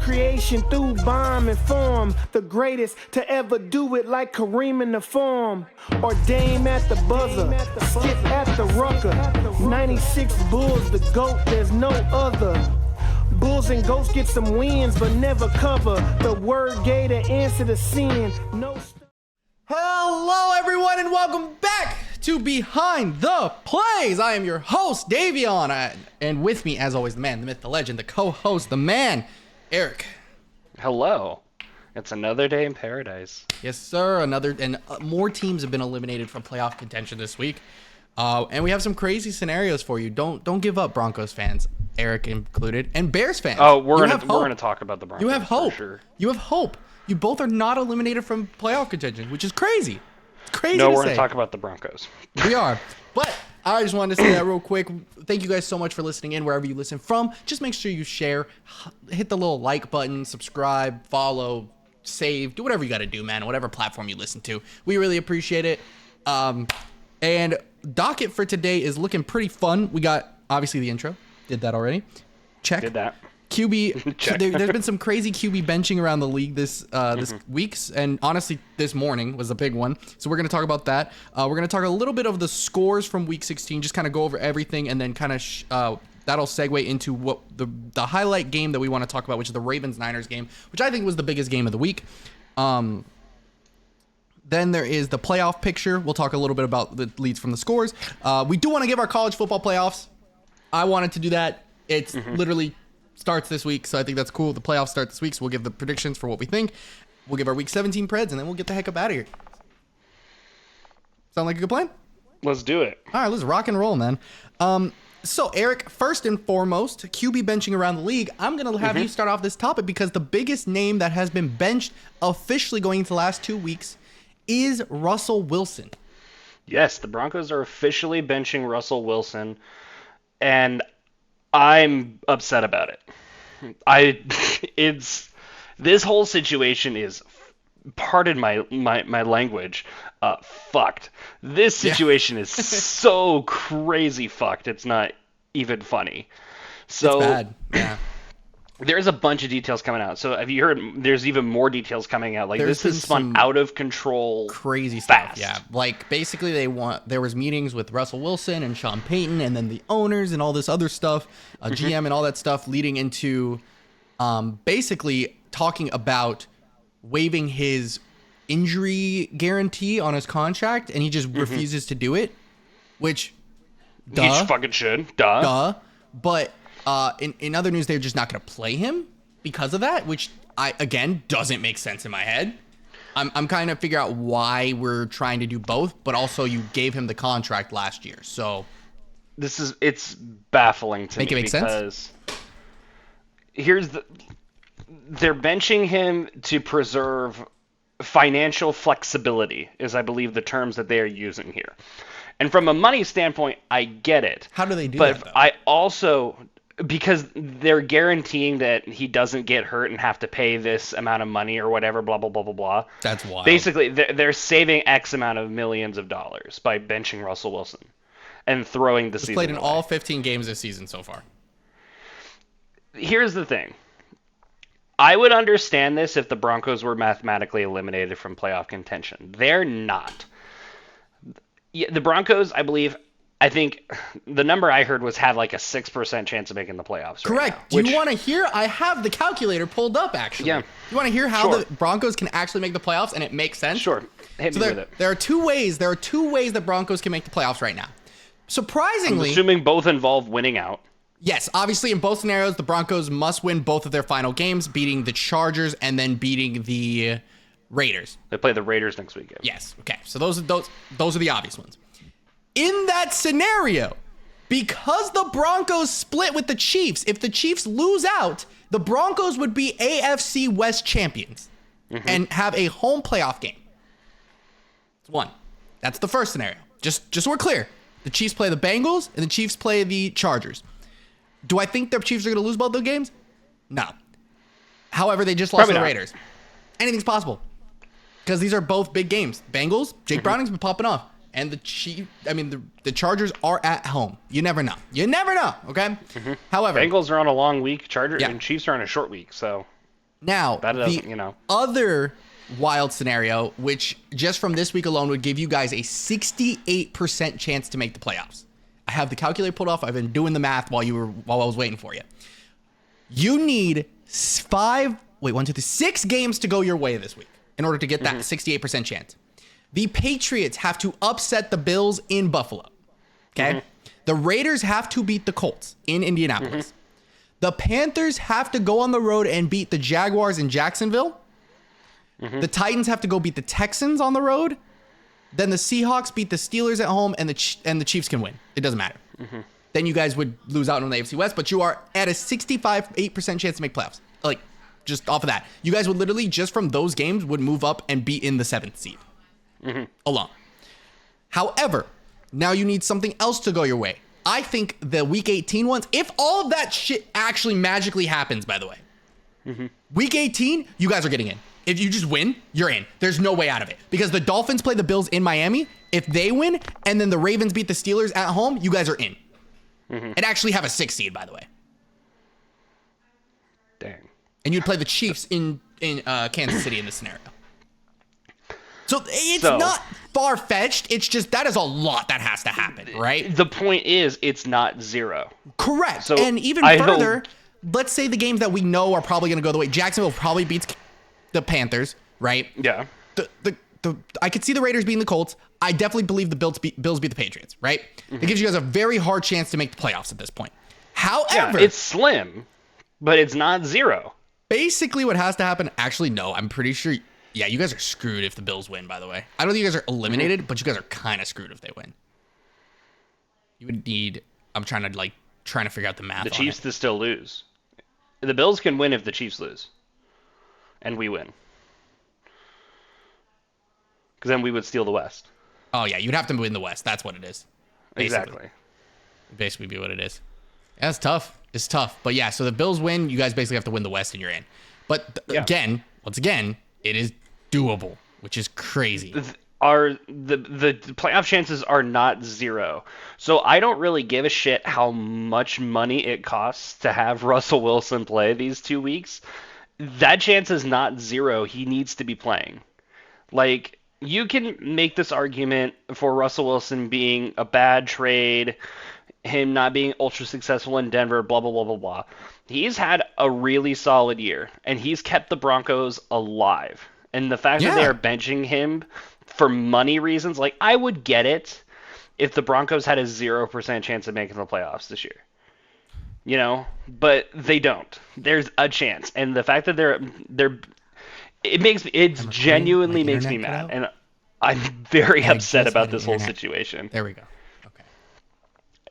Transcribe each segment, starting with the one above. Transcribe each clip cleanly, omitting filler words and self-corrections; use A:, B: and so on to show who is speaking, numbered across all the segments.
A: creation through bomb and form. The greatest to ever do it like Kareem in the form. Or Dame at the buzzer, Skip at the rucker. 96 Bulls, the GOAT, there's no other. Bulls and Goats get some wins, but never cover. The word gave the answer to sin. No.
B: Hello, everyone, and welcome back to Behind the Plays. I am your host, Davion, and with me, as always, the man, the myth, the legend, the co-host, the man, Eric.
C: Hello. It's another day in paradise.
B: Yes, sir. More teams have been eliminated from playoff contention this week, and we have some crazy scenarios for you. Don't give up, Broncos fans, Eric included, and Bears fans.
C: Oh, we're gonna talk about the Broncos.
B: You have hope.
C: For sure.
B: You have hope. You both are not eliminated from playoff contention, which is crazy. It's crazy.
C: No,
B: we're
C: going to talk about the Broncos.
B: We are. But I just wanted to say that real quick. Thank you guys so much for listening in wherever you listen from. Just make sure you share, hit the little like button, subscribe, follow, save, do whatever you got to do, man, whatever platform you listen to. We really appreciate it. And docket for today is looking pretty fun. We got, obviously, the intro. Did that already. Check.
C: Did that.
B: QB, there's been some crazy QB benching around the league this weeks, and honestly, this morning was a big one. So we're going to talk about that. We're going to talk a little bit of the scores from Week 16, just kind of go over everything, and then kind of that'll segue into what the highlight game that we want to talk about, which is the Ravens-Niners game, which I think was the biggest game of the week. Then there is the playoff picture. We'll talk a little bit about the leads from the scores. We do want to give our college football playoffs. I wanted to do that. It's literally starts this week, so I think that's cool. The playoffs start this week, so we'll give the predictions for what we think. We'll give our Week 17 Preds, and then we'll get the heck up out of here. Sound like a good plan?
C: Let's do it.
B: All right, let's rock and roll, man. So, Eric, first and foremost, QB benching around the league. I'm going to have you start off this topic because the biggest name that has been benched officially going into the last 2 weeks is Russell Wilson.
C: Yes, the Broncos are officially benching Russell Wilson, and I'm upset about it. This whole situation is, pardon my language, fucked. This situation is so crazy fucked. It's not even funny. So
B: it's bad. Yeah.
C: There's a bunch of details coming out. So have you heard? There's even more details coming out. Like
B: There's
C: this is spun out of control.
B: Crazy
C: fast.
B: stuff. Yeah. Like basically there was meetings with Russell Wilson and Sean Payton and then the owners and all this other stuff, GM and all that stuff leading into basically talking about waiving his injury guarantee on his contract, and he just refuses to do it, which
C: he fucking should. Duh.
B: But in other news, they're just not going to play him because of that, which again doesn't make sense in my head. I'm kind of figuring out why we're trying to do both, but also you gave him the contract last year, so
C: it's baffling to me.
B: Make it make
C: because
B: sense?
C: They're benching him to preserve financial flexibility, is I believe the terms that they are using here. And from a money standpoint, I get it.
B: How do they do
C: that?
B: But
C: I also, because they're guaranteeing that he doesn't get hurt and have to pay this amount of money or whatever, blah, blah, blah, blah, blah.
B: That's wild.
C: Basically, they're saving X amount of millions of dollars by benching Russell Wilson and throwing the season
B: played in
C: away.
B: all 15 games this season so far.
C: Here's the thing. I would understand this if the Broncos were mathematically eliminated from playoff contention. They're not. The Broncos, I think the number I heard was have like a 6% chance of making the playoffs.
B: Correct.
C: Right now,
B: Do you want to hear? I have the calculator pulled up, actually.
C: Yeah.
B: You want to hear how the Broncos can actually make the playoffs, and it makes sense?
C: Sure. Hit me with it.
B: There are two ways that Broncos can make the playoffs right now. Surprisingly,
C: I'm assuming both involve winning out.
B: Yes, obviously in both scenarios, the Broncos must win both of their final games, beating the Chargers and then beating the Raiders.
C: They play the Raiders next weekend.
B: Yes. Okay. So those are the obvious ones. In that scenario, because the Broncos split with the Chiefs, if the Chiefs lose out, the Broncos would be AFC West champions and have a home playoff game. That's one. That's the first scenario. Just so we're clear. The Chiefs play the Bengals and the Chiefs play the Chargers. Do I think the Chiefs are going to lose both those games? No. However, they just lost to the Raiders. Anything's possible. Because these are both big games. Bengals, Jake Browning's been popping off. And the Chargers are at home. You never know. Okay? However,
C: Bengals are on a long week, and Chiefs are on a short week, so
B: Now,
C: That doesn't,
B: the other wild scenario, which just from this week alone would give you guys a 68% chance to make the playoffs. I have the calculator pulled off. I've been doing the math while I was waiting for you. You need 6 games to go your way this week in order to get that 68% chance. The Patriots have to upset the Bills in Buffalo. Okay? The Raiders have to beat the Colts in Indianapolis. The Panthers have to go on the road and beat the Jaguars in Jacksonville. The Titans have to go beat the Texans on the road. Then the Seahawks beat the Steelers at home, and the Chiefs can win. It doesn't matter. Then you guys would lose out on the AFC West, but you are at a 8% chance to make playoffs. Like, just off of that. You guys would literally, just from those games, would move up and be in the 7th seed. Alone. However, now you need something else to go your way. I think the Week 18 ones, if all of that shit actually magically happens, by the way, Week 18, you guys are getting in. If you just win, you're in. There's no way out of it. Because the Dolphins play the Bills in Miami. If they win, and then the Ravens beat the Steelers at home, you guys are in. And actually have a 6th seed, by the way.
C: Dang.
B: And you'd play the Chiefs in Kansas City in this scenario. So it's not far-fetched. It's just that is a lot that has to happen, right?
C: The point is, it's not 0.
B: Correct.
C: So
B: and even further, let's say the games that we know are probably going to go the way. Jacksonville probably beats the Panthers, right?
C: Yeah.
B: I could see the Raiders beating the Colts. I definitely believe the Bills beat the Patriots, right? It gives you guys a very hard chance to make the playoffs at this point. However,
C: it's slim, but it's not 0.
B: Basically, what has to happen, actually, no, I'm pretty sure. Yeah, you guys are screwed if the Bills win, by the way. I don't think you guys are eliminated, but you guys are kind of screwed if they win. You would need, I'm trying to figure out the math.
C: The Chiefs to still lose. The Bills can win if the Chiefs lose. And we win. Because then we would steal the West.
B: Oh, yeah, you'd have to win the West. That's what it is. Basically.
C: Exactly.
B: Basically be what it is. Yeah, it's tough. It's tough. But yeah, so the Bills win. You guys basically have to win the West and you're in. But once again, it is doable, which is crazy.
C: The playoff chances are not 0. So I don't really give a shit how much money it costs to have Russell Wilson play these 2 weeks. That chance is not 0. He needs to be playing. Like, you can make this argument for Russell Wilson being a bad trade, him not being ultra successful in Denver, blah, blah, blah, blah, blah. He's had a really solid year, and he's kept the Broncos alive. And the fact that they are benching him for money reasons, like, I would get it if the Broncos had a 0% chance of making the playoffs this year. You know? But they don't. There's a chance. And the fact that it genuinely makes me mad. And I'm very upset about this whole situation.
B: There we go. Okay.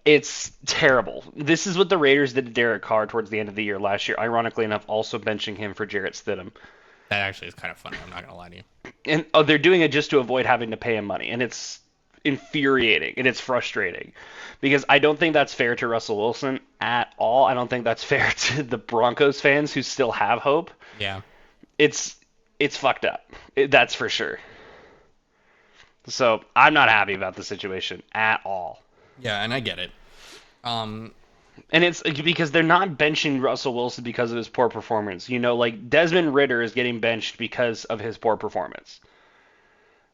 C: It's terrible. This is what the Raiders did to Derek Carr towards the end of the year last year. Ironically enough, also benching him for Jarrett Stidham.
B: That actually is kind of funny. I'm not going to lie to you.
C: And they're doing it just to avoid having to pay him money. And it's infuriating. And it's frustrating. Because I don't think that's fair to Russell Wilson at all. I don't think that's fair to the Broncos fans who still have hope.
B: Yeah.
C: It's fucked up. That's for sure. So I'm not happy about the situation at all.
B: Yeah, and I get it.
C: And it's because they're not benching Russell Wilson because of his poor performance. You know, like Desmond Ridder is getting benched because of his poor performance.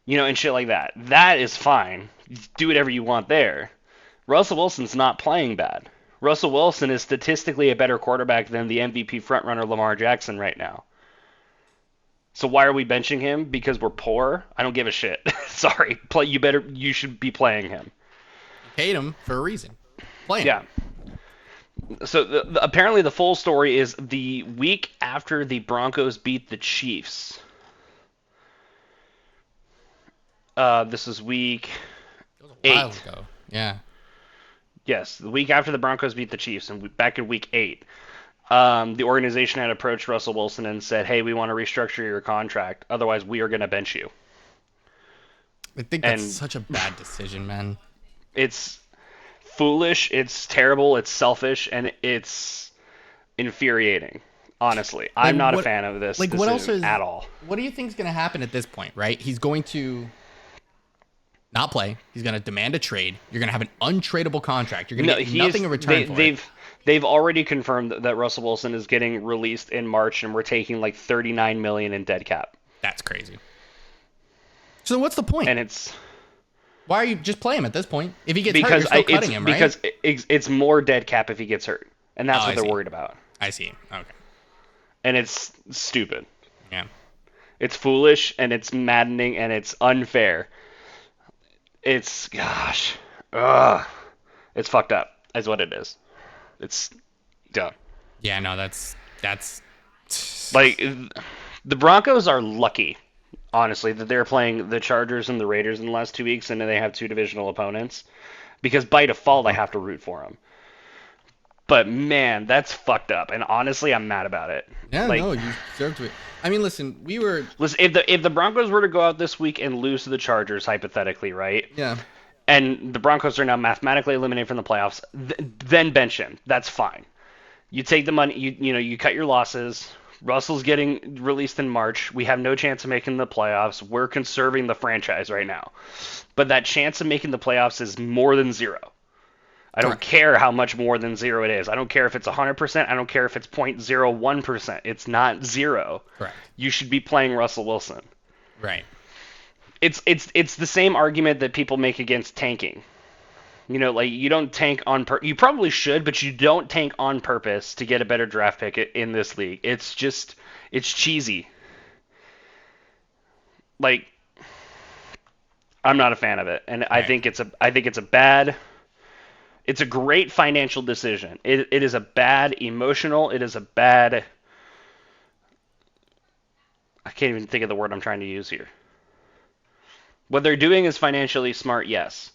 C: You know, and shit like that. That is fine. Do whatever you want there. Russell Wilson's not playing bad. Russell Wilson is statistically a better quarterback than the MVP frontrunner Lamar Jackson right now. So why are we benching him? Because we're poor? I don't give a shit. Sorry. You should be playing him.
B: You paid him for a reason. Play him.
C: Yeah. So apparently the full story is the week after the Broncos beat the Chiefs. This is week 8.
B: A while ago. Yeah.
C: Yes, the week after the Broncos beat the Chiefs, and back in week 8. The organization had approached Russell Wilson and said, hey, we want to restructure your contract. Otherwise, we are going to bench you.
B: I think that's such a bad decision, man.
C: It's foolish, it's terrible, it's selfish, and it's infuriating. Honestly, I'm not a fan of this decision at all.
B: What do you think is going to happen at this point, right? He's going to not play. He's going to demand a trade. You're going to have an untradeable contract. You're going to get nothing in return for it.
C: They've already confirmed that Russell Wilson is getting released in March, and we're taking like $39 million in dead cap.
B: That's crazy. So what's the point?
C: And it's
B: why are you just play him at this point? If he gets hurt, you're still cutting him, right?
C: Because it's more dead cap if he gets hurt, and that's what they're worried about.
B: I see. Okay.
C: And it's stupid.
B: Yeah.
C: It's foolish, and it's maddening, and it's unfair. It's it's fucked up. Is what it is. It's dumb.
B: Yeah, no, that's
C: like the Broncos are lucky, honestly, that they're playing the Chargers and the Raiders in the last 2 weeks, and then they have two divisional opponents, because by default I have to root for them. But man, that's fucked up, and honestly, I'm mad about it.
B: Yeah, no, you deserve to. I mean, listen,
C: if the Broncos were to go out this week and lose to the Chargers, hypothetically, right?
B: Yeah.
C: And the Broncos are now mathematically eliminated from the playoffs, then bench him. That's fine. You take the money, you cut your losses. Russell's getting released in March. We have no chance of making the playoffs. We're conserving the franchise right now. But that chance of making the playoffs is more than zero. I don't care how much more than zero it is. I don't care if it's 100%. I don't care if it's 0.01%. It's not zero.
B: Correct.
C: You should be playing Russell Wilson.
B: Right.
C: It's the same argument that people make against tanking. Like you don't tank on you probably should, but you don't tank on purpose to get a better draft pick in this league. It's cheesy. Like I'm not a fan of it, and right. I think it's a great financial decision. It is a bad emotional. It is a bad. I can't even think of the word I'm trying to use here. What they're doing is financially smart, yes.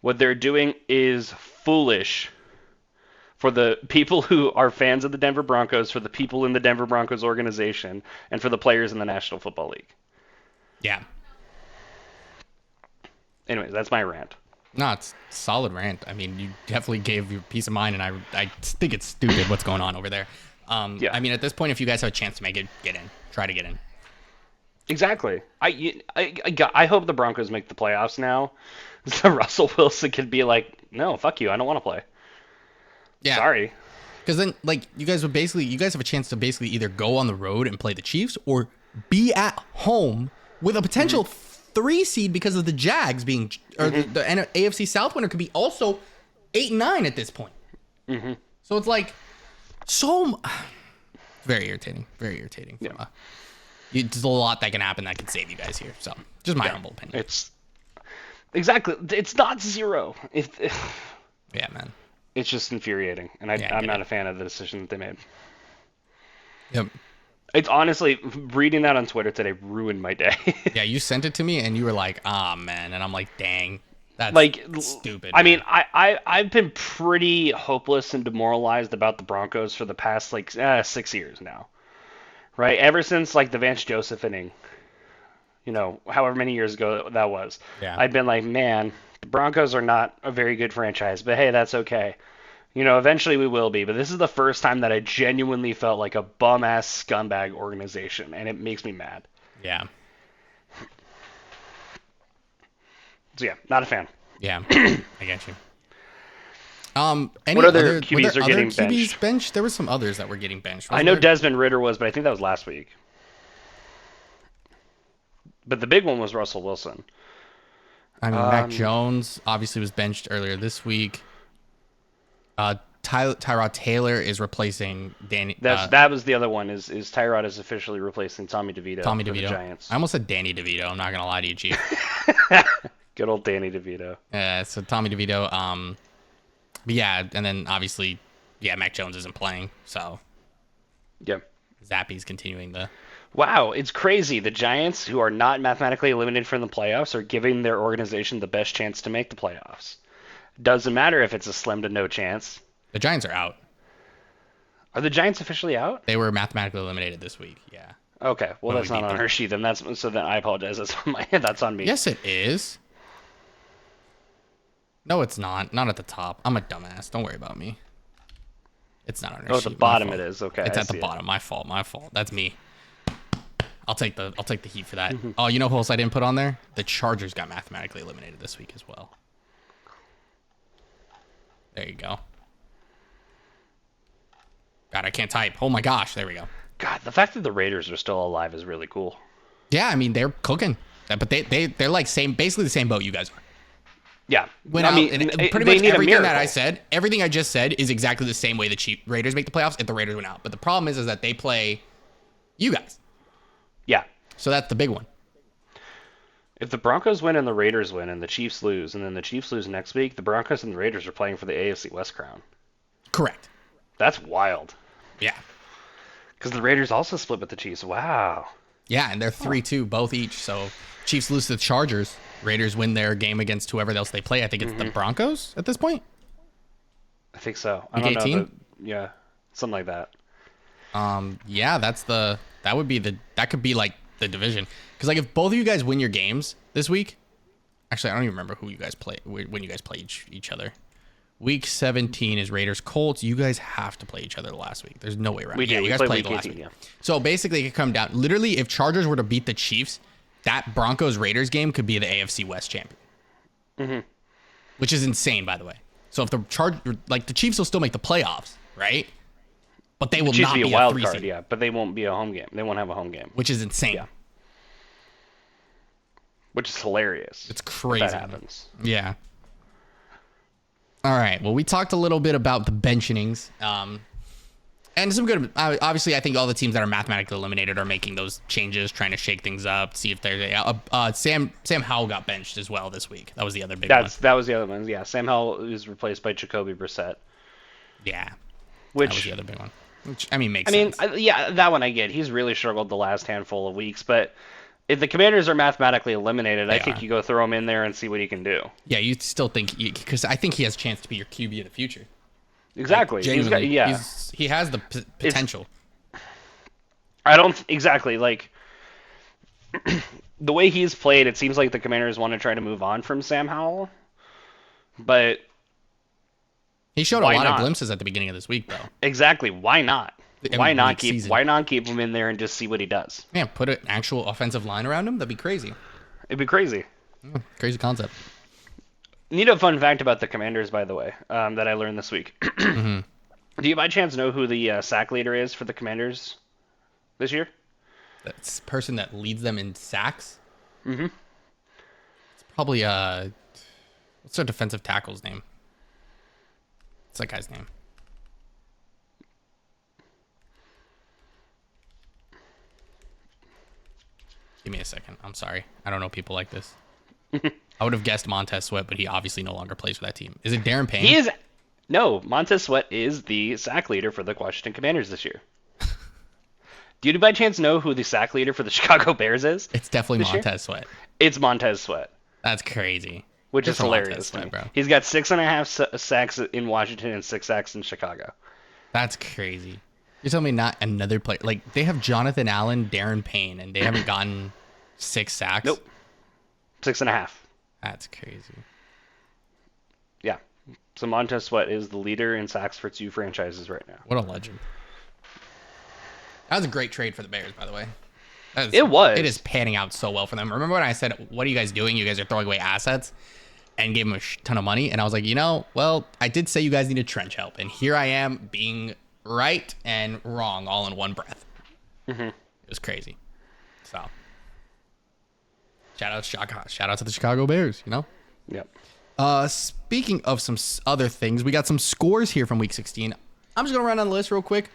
C: What they're doing is foolish for the people who are fans of the Denver Broncos, for the people in the Denver Broncos organization, and for the players in the National Football League.
B: Yeah.
C: Anyways, that's my rant.
B: No, it's a solid rant. I mean, you definitely gave your peace of mind, and I think it's stupid what's going on over there. Yeah. I mean, at this point, if you guys have a chance to make it, get in. Try to get in.
C: Exactly. I hope the Broncos make the playoffs now, so Russell Wilson could be like, no, fuck you, I don't want to play.
B: Yeah.
C: Sorry.
B: Because then, like, you guys have a chance to basically either go on the road and play the Chiefs or be at home with a potential 3 seed because of the Jags being, or the AFC South winner could be also 8-9 at this point. Mm-hmm. So it's like, very irritating. Very irritating.
C: Yeah.
B: There's a lot that can happen that can save you guys here. So, just my humble opinion.
C: It's not zero.
B: Yeah, man.
C: It's just infuriating, and I'm not a fan of the decision that they made.
B: Yep.
C: It's honestly, reading that on Twitter today ruined my day.
B: Yeah, you sent it to me, and you were like, man. And I'm like, dang. That's stupid.
C: I mean, I've been pretty hopeless and demoralized about the Broncos for the past, 6 years now. Right? Ever since, the Vance Joseph inning, however many years ago that was.
B: Yeah.
C: I've been like, man, the Broncos are not a very good franchise, but hey, that's okay. Eventually we will be, but this is the first time that I genuinely felt like a bum-ass scumbag organization, and it makes me mad.
B: Yeah.
C: So yeah, not a fan.
B: Yeah, I get you.
C: What other QBs are getting benched?
B: There were some others that were getting benched.
C: I know Desmond Ridder was, but I think that was last week. But the big one was Russell Wilson.
B: I mean, Mac Jones obviously was benched earlier this week. Tyrod Taylor is replacing Danny.
C: That was the other one. Is Tyrod is officially replacing Tommy DeVito.
B: For the
C: Giants.
B: I almost said Danny DeVito. I'm not gonna lie to you, Chief.
C: Good old Danny DeVito.
B: So Tommy DeVito. But yeah, and then obviously, Mac Jones isn't playing, so
C: yeah,
B: Zappy's continuing the.
C: Wow, it's crazy. The Giants, who are not mathematically eliminated from the playoffs, are giving their organization the best chance to make the playoffs. Doesn't matter if it's a slim to no chance.
B: The Giants are out.
C: Are the Giants officially out?
B: They were mathematically eliminated this week. Yeah.
C: Okay, well that's not on her sheet. Then then I apologize. That's on me.
B: Yes, it is. No, it's not. Not at the top. I'm a dumbass. Don't worry about me. It's not on her sheet.
C: At the bottom it is. Okay.
B: It's at the bottom. My fault. That's me. I'll take the heat for that. Oh, you know who else I didn't put on there? The Chargers got mathematically eliminated this week as well. There you go. God, I can't type. Oh my gosh, there we go.
C: God, the fact that the Raiders are still alive is really cool.
B: Yeah, I mean they're cooking, but they're like basically the same boat you guys are.
C: Yeah,
B: Pretty much everything that I said, everything I just said is exactly the same way the Raiders make the playoffs if the Raiders went out. But the problem is that they play you guys.
C: Yeah.
B: So that's the big one.
C: If the Broncos win and the Raiders win and the Chiefs lose and then the Chiefs lose next week, the Broncos and the Raiders are playing for the AFC West crown.
B: Correct.
C: That's wild.
B: Yeah.
C: Because the Raiders also split with the Chiefs. Wow.
B: Yeah, and they're 3-2 both each. So Chiefs lose to the Chargers. Raiders win their game against whoever else they play. I think it's the Broncos at this point.
C: I think so.
B: Week
C: I don't
B: 18?
C: know. Yeah, something like that.
B: Yeah, that could be like the division. Because like if both of you guys win your games this week, actually I don't even remember who you guys play when you guys play each other. Week 17 is Raiders Colts. You guys have to play each other last week. There's no way around.
C: We do.
B: Yeah,
C: We
B: you guys
C: play
B: played
C: week
B: last
C: 18,
B: week.
C: yeah.
B: So basically, it could come down. Literally, if Chargers were to beat the Chiefs, that Broncos Raiders game could be the AFC West champion. Which is insane, by the way. So if the the Chiefs will still make the playoffs, right? But they will
C: Chiefs
B: not
C: be
B: be
C: a wild
B: 3
C: card,
B: seed,
C: yeah, but they won't be a home game. They won't have a home game,
B: which is insane.
C: Yeah. Which is hilarious.
B: It's crazy.
C: If that happens.
B: Yeah. All right. Well, we talked a little bit about the benchings. And some good. Obviously, I think all the teams that are mathematically eliminated are making those changes, trying to shake things up, see if there's Sam Howell got benched as well this week. That was the other big one.
C: That was the other one. Yeah, Sam Howell is replaced by Jacoby Brissett.
B: Yeah.
C: Which
B: that was the other big one. Which makes sense.
C: Yeah, that one I get. He's really struggled the last handful of weeks, but if the Commanders are mathematically eliminated, I think you go throw him in there and see what he can do.
B: Yeah, you still think because I think he has a chance to be your QB of the future.
C: Exactly.
B: Like, he has the potential.
C: I don't exactly like the way he's played. It seems like the Commanders want to try to move on from Sam Howell, but
B: he showed a lot of glimpses at the beginning of this week, though. Exactly.
C: Why not? Why not keep him in there and just see what he does?
B: Yeah, put an actual offensive line around him. That'd be crazy.
C: It'd be crazy.
B: Crazy concept.
C: Need a fun fact about the Commanders, by the way, that I learned this week. Do you by chance know who the sack leader is for the Commanders this year?
B: That's the person that leads them in sacks?
C: Mm-hmm.
B: It's probably, what's their defensive tackle's name? What's that guy's name? Give me a second. I'm sorry. I don't know people like this. I would have guessed Montez Sweat, but he obviously no longer plays for that team. Is it Darren Payne?
C: No, Montez Sweat is the sack leader for the Washington Commanders this year. Do you by chance know who the sack leader for the Chicago Bears is?
B: It's definitely Montez Sweat.
C: It's Montez Sweat.
B: That's crazy.
C: Which is hilarious.
B: Sweat, bro.
C: He's got 6.5 sacks in Washington and 6 sacks in Chicago.
B: That's crazy. You're telling me not another player? Like, they have Jonathan Allen, Darren Payne, and they haven't gotten 6 sacks?
C: Nope. 6.5.
B: That's crazy.
C: Yeah. So Montez Sweat is the leader in sacks for 2 franchises right now.
B: What a legend. That was a great trade for the Bears, by the way.
C: It was.
B: It is panning out so well for them. Remember when I said, what are you guys doing? You guys are throwing away assets, and gave them a ton of money. And I was like, I did say you guys needed trench help. And here I am being right and wrong all in one breath.
C: Mm-hmm.
B: It was crazy. So, shout out to the Chicago Bears,
C: Yep.
B: Speaking of some other things, we got some scores here from week 16. I'm just going to run on the list real quick.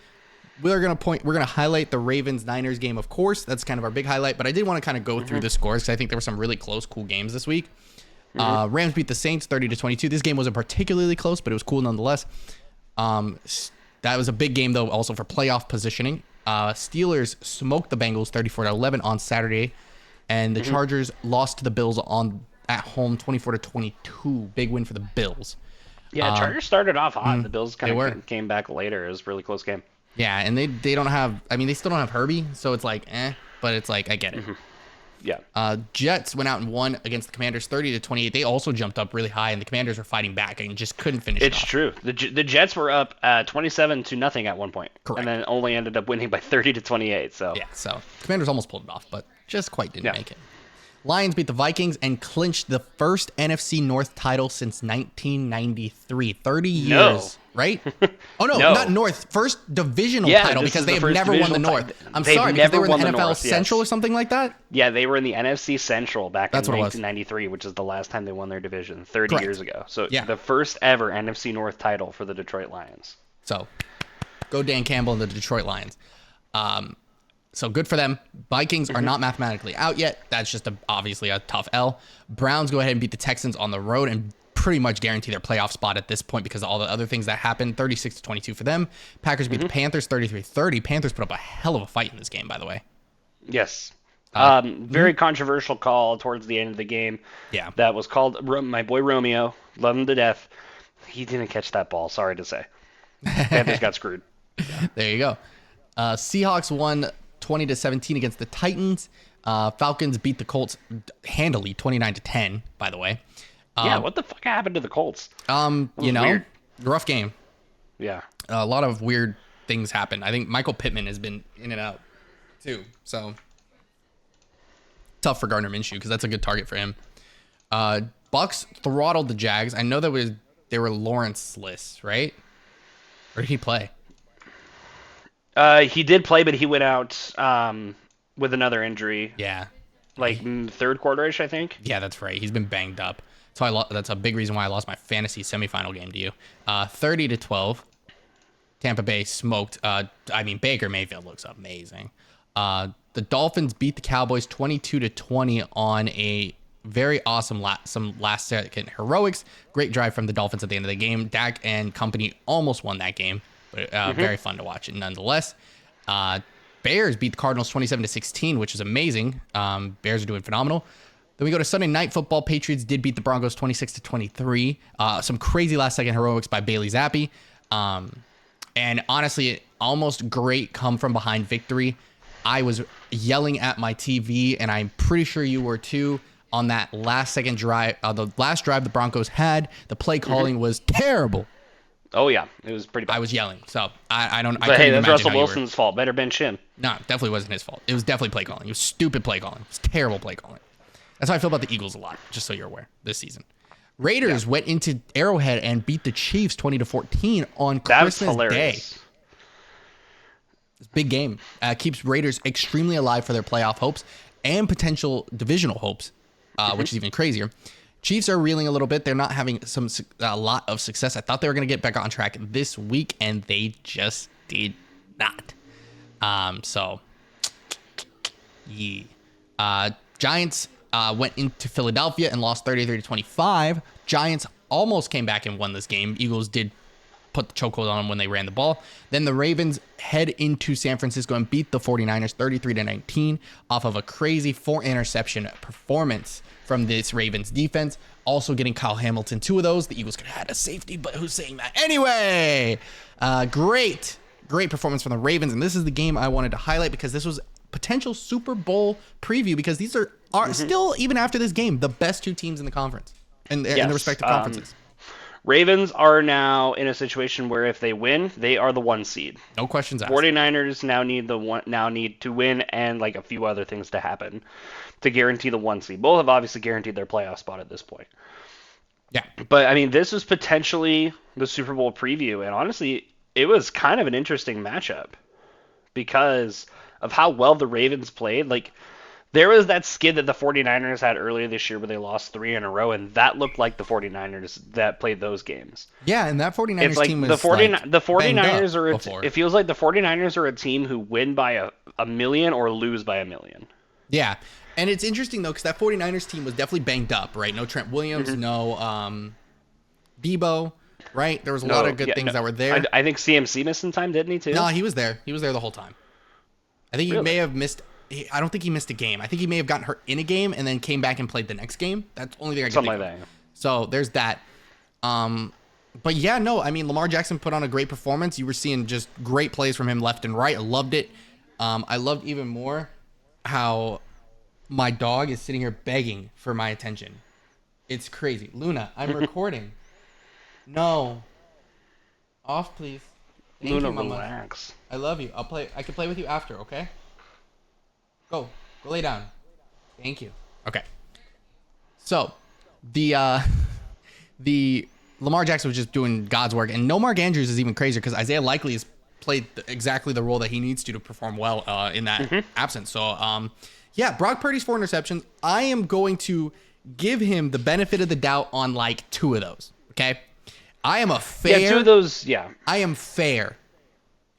B: We're going to highlight the Ravens-Niners game, of course. That's kind of our big highlight, but I did want to kind of go through the scores because I think there were some really close, cool games this week. Rams beat the Saints 30-22. This game wasn't particularly close, but it was cool nonetheless. That was a big game, though, also for playoff positioning. Steelers smoked the Bengals 34-11 on Saturday, and the Chargers lost to the Bills at home 24-22. Big win for the Bills.
C: Yeah, Chargers started off hot. The Bills kind of came back later. It was a really close game.
B: Yeah, and they don't have. I mean, they still don't have Herbie, so it's like, but it's like I get it.
C: Yeah.
B: Jets went out and won against the Commanders 30-28. They also jumped up really high, and the Commanders were fighting back and just couldn't finish it off.
C: It's true. The Jets were up 27-0 at one point.
B: Correct.
C: And then only ended up winning by 30-28. So
B: yeah, so Commanders almost pulled it off, but just quite didn't make it. Lions beat the Vikings and clinched the first NFC North title since 1993. 30 years right? Oh no,
C: No.
B: not North. First divisional
C: Yeah,
B: title
C: this
B: because
C: is
B: they
C: the
B: have
C: first
B: never won the
C: divisional
B: North.
C: title.
B: I'm
C: They've
B: sorry, because they
C: never
B: were in
C: won
B: the
C: the
B: NFL
C: North,
B: Central
C: yes.
B: or something like that.
C: Yeah, they were in the NFC Central back
B: That's
C: in
B: what it was.
C: 1993, which is the last time they won their division, 30
B: Correct.
C: years ago. So
B: Yeah.
C: the first ever NFC North title for the Detroit Lions.
B: So go Dan Campbell and the Detroit Lions. So good for them. Vikings are not mathematically out yet. That's just obviously a tough L. Browns go ahead and beat the Texans on the road and pretty much guarantee their playoff spot at this point because of all the other things that happened. 36-22 for them. Packers beat the Panthers 33-30. Panthers put up a hell of a fight in this game, by the way.
C: Yes. Very controversial call towards the end of the game.
B: Yeah.
C: That was called. My boy Romeo, love him to death. He didn't catch that ball. Sorry to say. Panthers got screwed.
B: There you go. Seahawks won 20-17 against the Titans. Falcons beat the Colts handily 29-10, by the way.
C: Yeah, what the fuck happened to the Colts?
B: Weird. Rough game.
C: Yeah.
B: A lot of weird things happen. I think Michael Pittman has been in and out too. So tough for Gardner Minshew because that's a good target for him. Bucks throttled the Jags. I know they were Lawrence-less, right? Or did he play?
C: He did play, but he went out with another injury.
B: Yeah.
C: Third quarter-ish, I think.
B: Yeah, that's right. He's been banged up. So that's a big reason why I lost my fantasy semifinal game to you. 30-12. Tampa Bay smoked. Baker Mayfield looks amazing. The Dolphins beat the Cowboys 22-20 on a very awesome some last second heroics. Great drive from the Dolphins at the end of the game. Dak and company almost won that game, but very fun to watch it nonetheless. Bears beat the Cardinals 27-16, which is amazing. Bears are doing phenomenal. Then we go to Sunday Night Football. Patriots did beat the Broncos 26-23. Some crazy last second heroics by Bailey Zappi. And honestly, almost great come from behind victory. I was yelling at my TV, and I'm pretty sure you were too, on that last second drive. The last drive the Broncos had, the play calling was terrible.
C: Oh yeah, it was pretty bad.
B: I was yelling, so I don't.
C: But hey, that's Russell Wilson's fault. Better bench him.
B: No, definitely wasn't his fault. It was definitely play calling. It was stupid play calling. It was terrible play calling. That's how I feel about the Eagles a lot, just so you're aware, this season. Raiders went into Arrowhead and beat the Chiefs 20-14 on Christmas Day. It's a big game. Keeps Raiders extremely alive for their playoff hopes and potential divisional hopes, which is even crazier. Chiefs are reeling a little bit. They're not having a lot of success. I thought they were going to get back on track this week, and they just did not. Giants went into Philadelphia and lost 33-25. Giants almost came back and won this game. Eagles did put the chokehold on them when they ran the ball. Then the Ravens head into San Francisco and beat the 49ers 33-19 off of a crazy 4-interception performance from this Ravens defense. Also getting Kyle Hamilton 2 of those. The Eagles could have had a safety, but who's saying that? Anyway, great performance from the Ravens. And this is the game I wanted to highlight because this was potential Super Bowl preview because these are still, even after this game, the best two teams in the conference and in the respective conferences.
C: Ravens are now in a situation where if they win, they are the 1 seed.
B: No questions asked.
C: 49ers now need to win and a few other things to happen to guarantee the 1 seed. Both have obviously guaranteed their playoff spot at this point.
B: Yeah.
C: But this was potentially the Super Bowl preview, and honestly, it was kind of an interesting matchup because of how well the Ravens played. There was that skid that the 49ers had earlier this year where they lost 3 in a row, and that looked like the 49ers that played those games.
B: Yeah, and that 49ers team was
C: the 49ers are
B: before.
C: it feels like the 49ers are a team who win by a million or lose by a million.
B: Yeah. And it's interesting though cuz that 49ers team was definitely banged up, right? No Trent Williams, no Debo, right? There was a lot of good things that were there.
C: I think CMC missed some time, didn't he too?
B: No, he was there. He was there the whole time. I think he may have missed. I don't think he missed a game. I think he may have gotten hurt in a game and then came back and played the next game. That's the only thing I can
C: Something
B: think
C: like
B: of.
C: that.
B: So there's that. But yeah, no, Lamar Jackson put on a great performance. You were seeing just great plays from him left and right. I loved it. I loved even more how my dog is sitting here begging for my attention. It's crazy. Luna, I'm recording. No. Off, please. Thank
C: Luna,
B: you, Mama.
C: relax.
B: I love you. I can play with you after, okay? Go lay down. Thank you. Okay. So, the Lamar Jackson was just doing God's work, and no Mark Andrews is even crazier because Isaiah Likely has played exactly the role that he needs to perform well in that absence. So, yeah, Brock Purdy's 4 interceptions. I am going to give him the benefit of the doubt on like 2 of those. Okay, I am a fair.
C: Yeah, 2 of those. Yeah,
B: I am fair.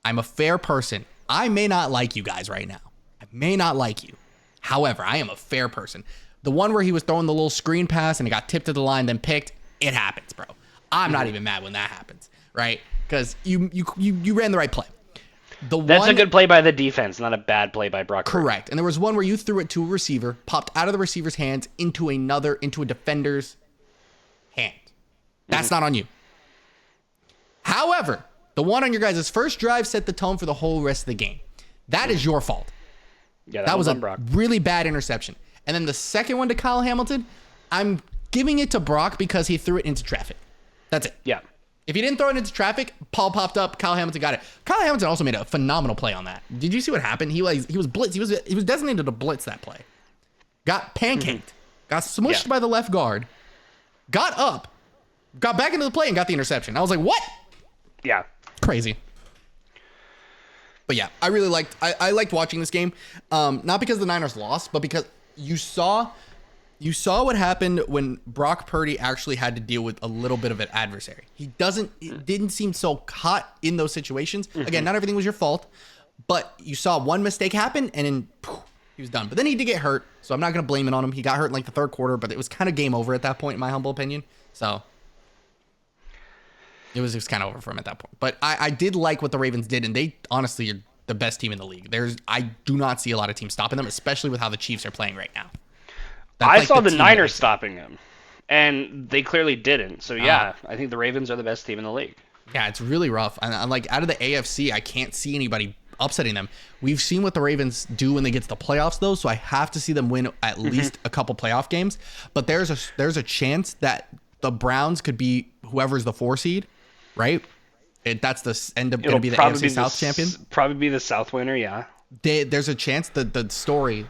B: I'm a fair person. I may not like you guys right now. I may not like you. However, I am a fair person. The one where he was throwing the little screen pass and it got tipped to the line, then picked. It happens, bro. I'm not even mad when that happens, right? Because you ran the right play.
C: That's a good play by the defense, not a bad play by Brock.
B: Correct. And there was one where you threw it to a receiver, popped out of the receiver's hands into a defender's hand. That's not on you. However, the one on your guys' first drive set the tone for the whole rest of the game. That is your fault.
C: Yeah,
B: that was a
C: Brock.
B: really bad interception. And then the second one to Kyle Hamilton, I'm giving it to Brock because he threw it into traffic. That's it.
C: Yeah.
B: If he didn't throw it into traffic, Paul popped up, Kyle Hamilton got it. Kyle Hamilton also made a phenomenal play on that. Did you see what happened? He was blitzed. He was designated to blitz that play. Got pancaked. Got smushed by the left guard. Got up. Got back into the play and got the interception. I was like, what?
C: Yeah.
B: Crazy. But yeah, I really liked watching this game. Not because the Niners lost, but because you saw what happened when Brock Purdy actually had to deal with a little bit of an adversary. It didn't seem so hot in those situations. Again, not everything was your fault, but you saw one mistake happen and then he was done. But then he did get hurt, so I'm not going to blame it on him. He got hurt in like the third quarter, but it was kind of game over at that point, in my humble opinion. So it was just kind of over for him at that point. But I did like what the Ravens did, and they honestly are the best team in the league. I do not see a lot of teams stopping them, especially with how the Chiefs are playing right now.
C: I saw the Niners stopping them, and they clearly didn't. So, yeah, I think the Ravens are the best team in the league.
B: Yeah, it's really rough. And like out of the AFC, I can't see anybody upsetting them. We've seen what the Ravens do when they get to the playoffs, though, so I have to see them win at least a couple playoff games. But there's a chance that the Browns could be whoever's the 4 seed, right? That's the end up going to be the AFC South champion.
C: Probably be the South winner, yeah.
B: There's a chance that the story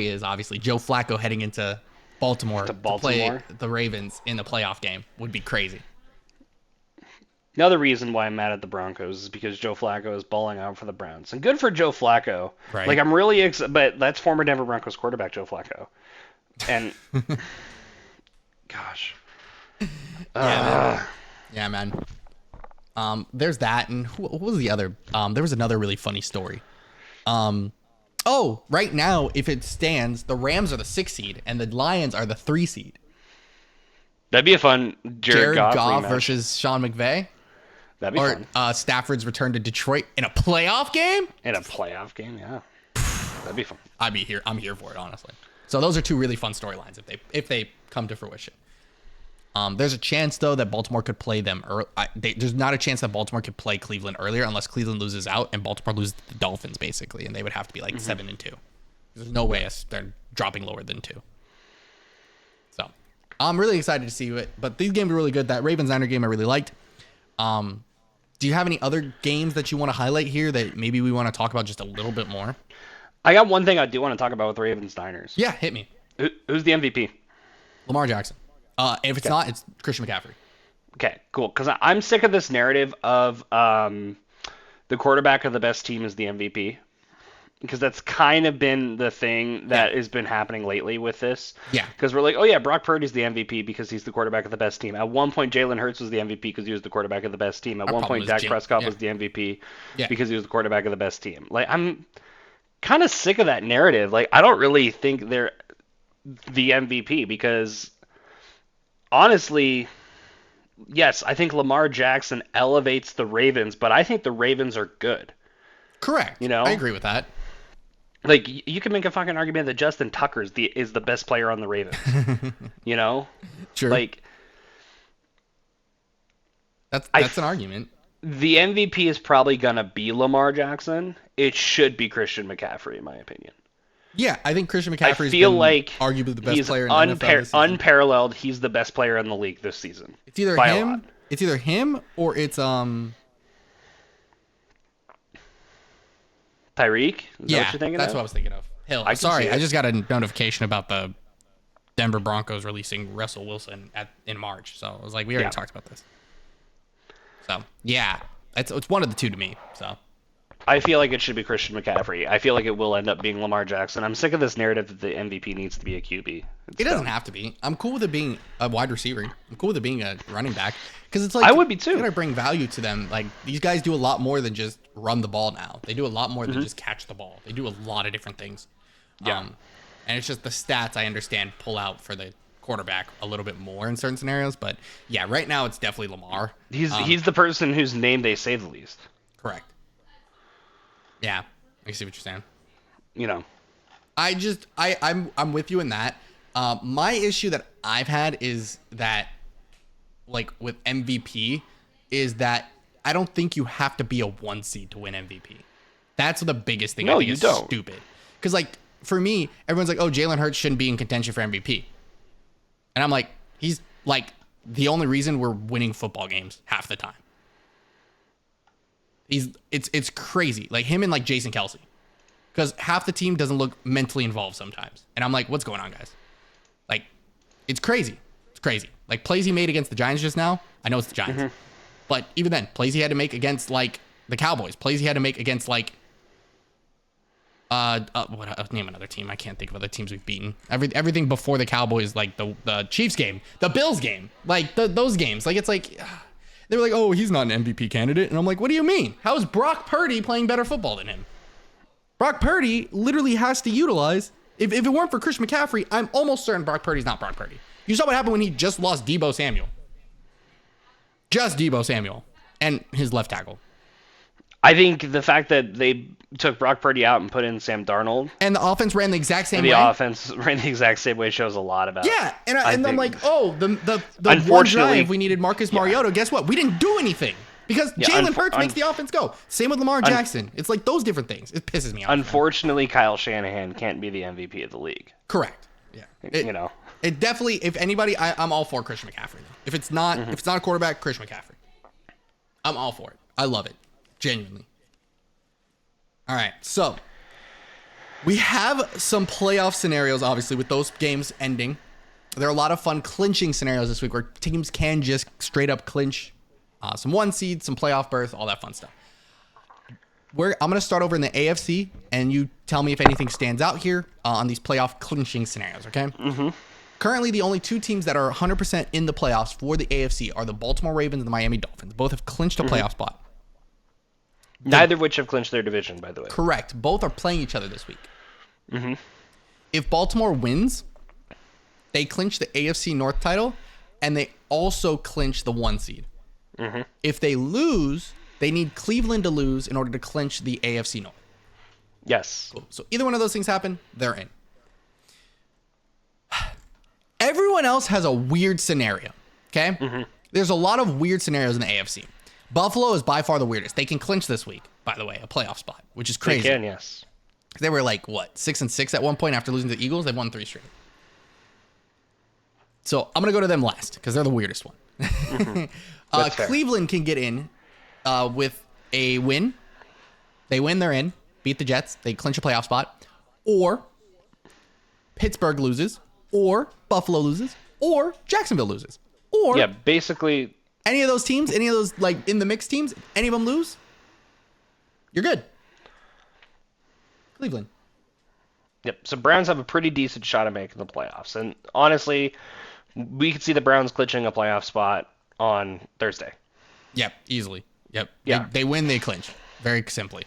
B: is obviously Joe Flacco heading into Baltimore to play the Ravens in the playoff game would be crazy.
C: Another reason why I'm mad at the Broncos is because Joe Flacco is balling out for the Browns. And good for Joe Flacco.
B: Right.
C: Like, I'm really but that's former Denver Broncos quarterback Joe Flacco. And gosh.
B: Yeah, man. There's that, and what was the other? There was another really funny story. Right now, if it stands, the Rams are the 6 seed, and the Lions are the 3 seed.
C: That'd be a fun Jared Goff
B: versus Sean McVay.
C: That'd be fun.
B: Stafford's return to Detroit in a playoff game.
C: In a playoff game, yeah. That'd be fun.
B: I'm here for it, honestly. So those are 2 really fun storylines if they come to fruition. There's a chance, though, that Baltimore could play them early. There's not a chance that Baltimore could play Cleveland earlier unless Cleveland loses out and Baltimore loses the Dolphins, basically, and they would have to be like 7-2. There's no way they're dropping lower than 2. So I'm really excited to see it, but these games are really good. That Ravens-Niner game I really liked. Do you have any other games that you want to highlight here that maybe we want to talk about just a little bit more?
C: I got one thing I do want to talk about with the Ravens-Niners.
B: Yeah, hit me.
C: Who's the MVP?
B: Lamar Jackson. If it's not, it's Christian McCaffrey.
C: Okay, cool. Because I'm sick of this narrative of the quarterback of the best team is the MVP. Because that's kind of been the thing that has been happening lately with this.
B: Yeah.
C: Because we're like, oh yeah, Brock Purdy's the MVP because he's the quarterback of the best team. At one point, Jalen Hurts was the MVP because he was the quarterback of the best team. At one point, Dak Prescott was the MVP because he was the quarterback of the best team. Like, I'm kind of sick of that narrative. Like, I don't really think they're the MVP because, honestly, yes, I think Lamar Jackson elevates the Ravens, but I think the Ravens are good.
B: Correct.
C: You know?
B: I agree with that.
C: Like, you can make a fucking argument that Justin Tucker is the best player on the Ravens. You know?
B: Sure.
C: Like,
B: that's an argument.
C: The MVP is probably going to be Lamar Jackson. It should be Christian McCaffrey, in my opinion.
B: Yeah, I think Christian McCaffrey
C: is
B: arguably the best player in the NFL this season.
C: Unparalleled. He's the best player in the league this season.
B: It's either him or it's
C: Tyreek? Is that what you're thinking
B: that's
C: of?
B: what I was thinking of. Hill.
C: I
B: just got a notification about the Denver Broncos releasing Russell Wilson in March. So I was like, we already talked about this. So yeah, it's one of the two to me. So
C: I feel like it should be Christian McCaffrey. I feel like it will end up being Lamar Jackson. I'm sick of this narrative that the MVP needs to be a QB.
B: It doesn't have to be. I'm cool with it being a wide receiver. I'm cool with it being a running back because it's like
C: I would be too.
B: You gotta bring value to them. Like these guys do a lot more than just run the ball now. They do a lot more than just catch the ball. They do a lot of different things.
C: Yeah.
B: And it's just the stats I understand pull out for the quarterback a little bit more in certain scenarios. But yeah, right now it's definitely Lamar.
C: He's the person whose name they say the least.
B: Correct. Yeah, I see what you're saying.
C: You know,
B: I'm with you in that. My issue that I've had is that, like with MVP, is that I don't think you have to be a 1 seed to win MVP. That's the biggest thing.
C: No,
B: I think
C: you
B: is
C: don't.
B: Stupid. Because like for me, everyone's like, oh, Jalen Hurts shouldn't be in contention for MVP, and I'm like, he's like the only reason we're winning football games half the time. It's crazy. Like him and like Jason Kelsey. Because half the team doesn't look mentally involved sometimes. And I'm like, what's going on, guys? Like, it's crazy. It's crazy. Like plays he made against the Giants just now. I know it's the Giants. But even then, plays he had to make against like the Cowboys. Plays he had to make against like name another team. I can't think of other teams we've beaten. Everything before the Cowboys, like the Chiefs game, the Bills game, like those games. Like it's like they were like, oh, he's not an MVP candidate. And I'm like, what do you mean? How is Brock Purdy playing better football than him? Brock Purdy literally has to utilize. If it weren't for Chris McCaffrey, I'm almost certain Brock Purdy's not Brock Purdy. You saw what happened when he just lost Deebo Samuel. Just Deebo Samuel and his left tackle.
C: I think the fact that they took Brock Purdy out and put in Sam Darnold,
B: and the offense ran the exact same
C: way.
B: The
C: offense ran the exact same way shows a lot about.
B: Yeah, and I'm like, oh, the one drive we needed Marcus Mariota. Guess what? We didn't do anything because Jalen Hurts makes the offense go. Same with Lamar Jackson. It's like those different things. It pisses me off.
C: Unfortunately, Kyle Shanahan can't be the MVP of the league.
B: Correct. Yeah. It definitely. If anybody, I'm all for Christian McCaffrey. If it's not a quarterback, Christian McCaffrey. I'm all for it. I love it. Genuinely. All right, so we have some playoff scenarios, obviously, with those games ending. There are a lot of fun clinching scenarios this week where teams can just straight up clinch some 1 seed, some playoff berth, all that fun stuff. I'm going to start over in the AFC, and you tell me if anything stands out here on these playoff clinching scenarios, okay? Currently, the only 2 teams that are 100% in the playoffs for the AFC are the Baltimore Ravens and the Miami Dolphins. Both have clinched a playoff spot.
C: Neither of which have clinched their division, by the way.
B: Correct. Both are playing each other this week. If Baltimore wins, they clinch the AFC North title, and they also clinch the 1 seed. If they lose, they need Cleveland to lose in order to clinch the AFC North.
C: Yes.
B: Cool. So either one of those things happen, they're in. Everyone else has a weird scenario, okay? There's a lot of weird scenarios in the AFC. Buffalo is by far the weirdest. They can clinch this week, by the way, a playoff spot, which is crazy.
C: They can, yes.
B: They were like, what, 6-6 at one point after losing to the Eagles? They've won 3 straight. So I'm going to go to them last because they're the weirdest one. Cleveland can get in with a win. They win, they're in. Beat the Jets. They clinch a playoff spot. Or Pittsburgh loses. Or Buffalo loses. Or Jacksonville loses. Or
C: yeah, basically
B: any of those teams, any of those like in the mixed teams, any of them lose, you're good. Cleveland.
C: Yep. So Browns have a pretty decent shot at making the playoffs, and honestly, we could see the Browns clinching a playoff spot on Thursday.
B: Yep, easily. Yep.
C: Yeah.
B: They win, they clinch. Very simply.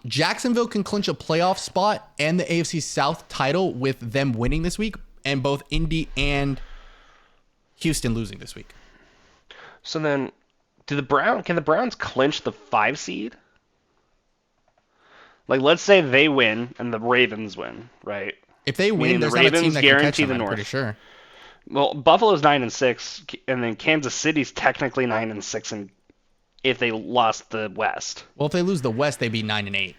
B: Jacksonville can clinch a playoff spot and the AFC South title with them winning this week, and both Indy and Houston losing this week.
C: So then, can the Browns clinch the 5 seed? Like, let's say they win and the Ravens win, right?
B: If they win, there's not a team that can catch them, I'm pretty sure.
C: Well, Buffalo's 9-6, and then Kansas City's technically 9-6, and if they lost the West.
B: Well, if they lose the West, they'd be 9-8.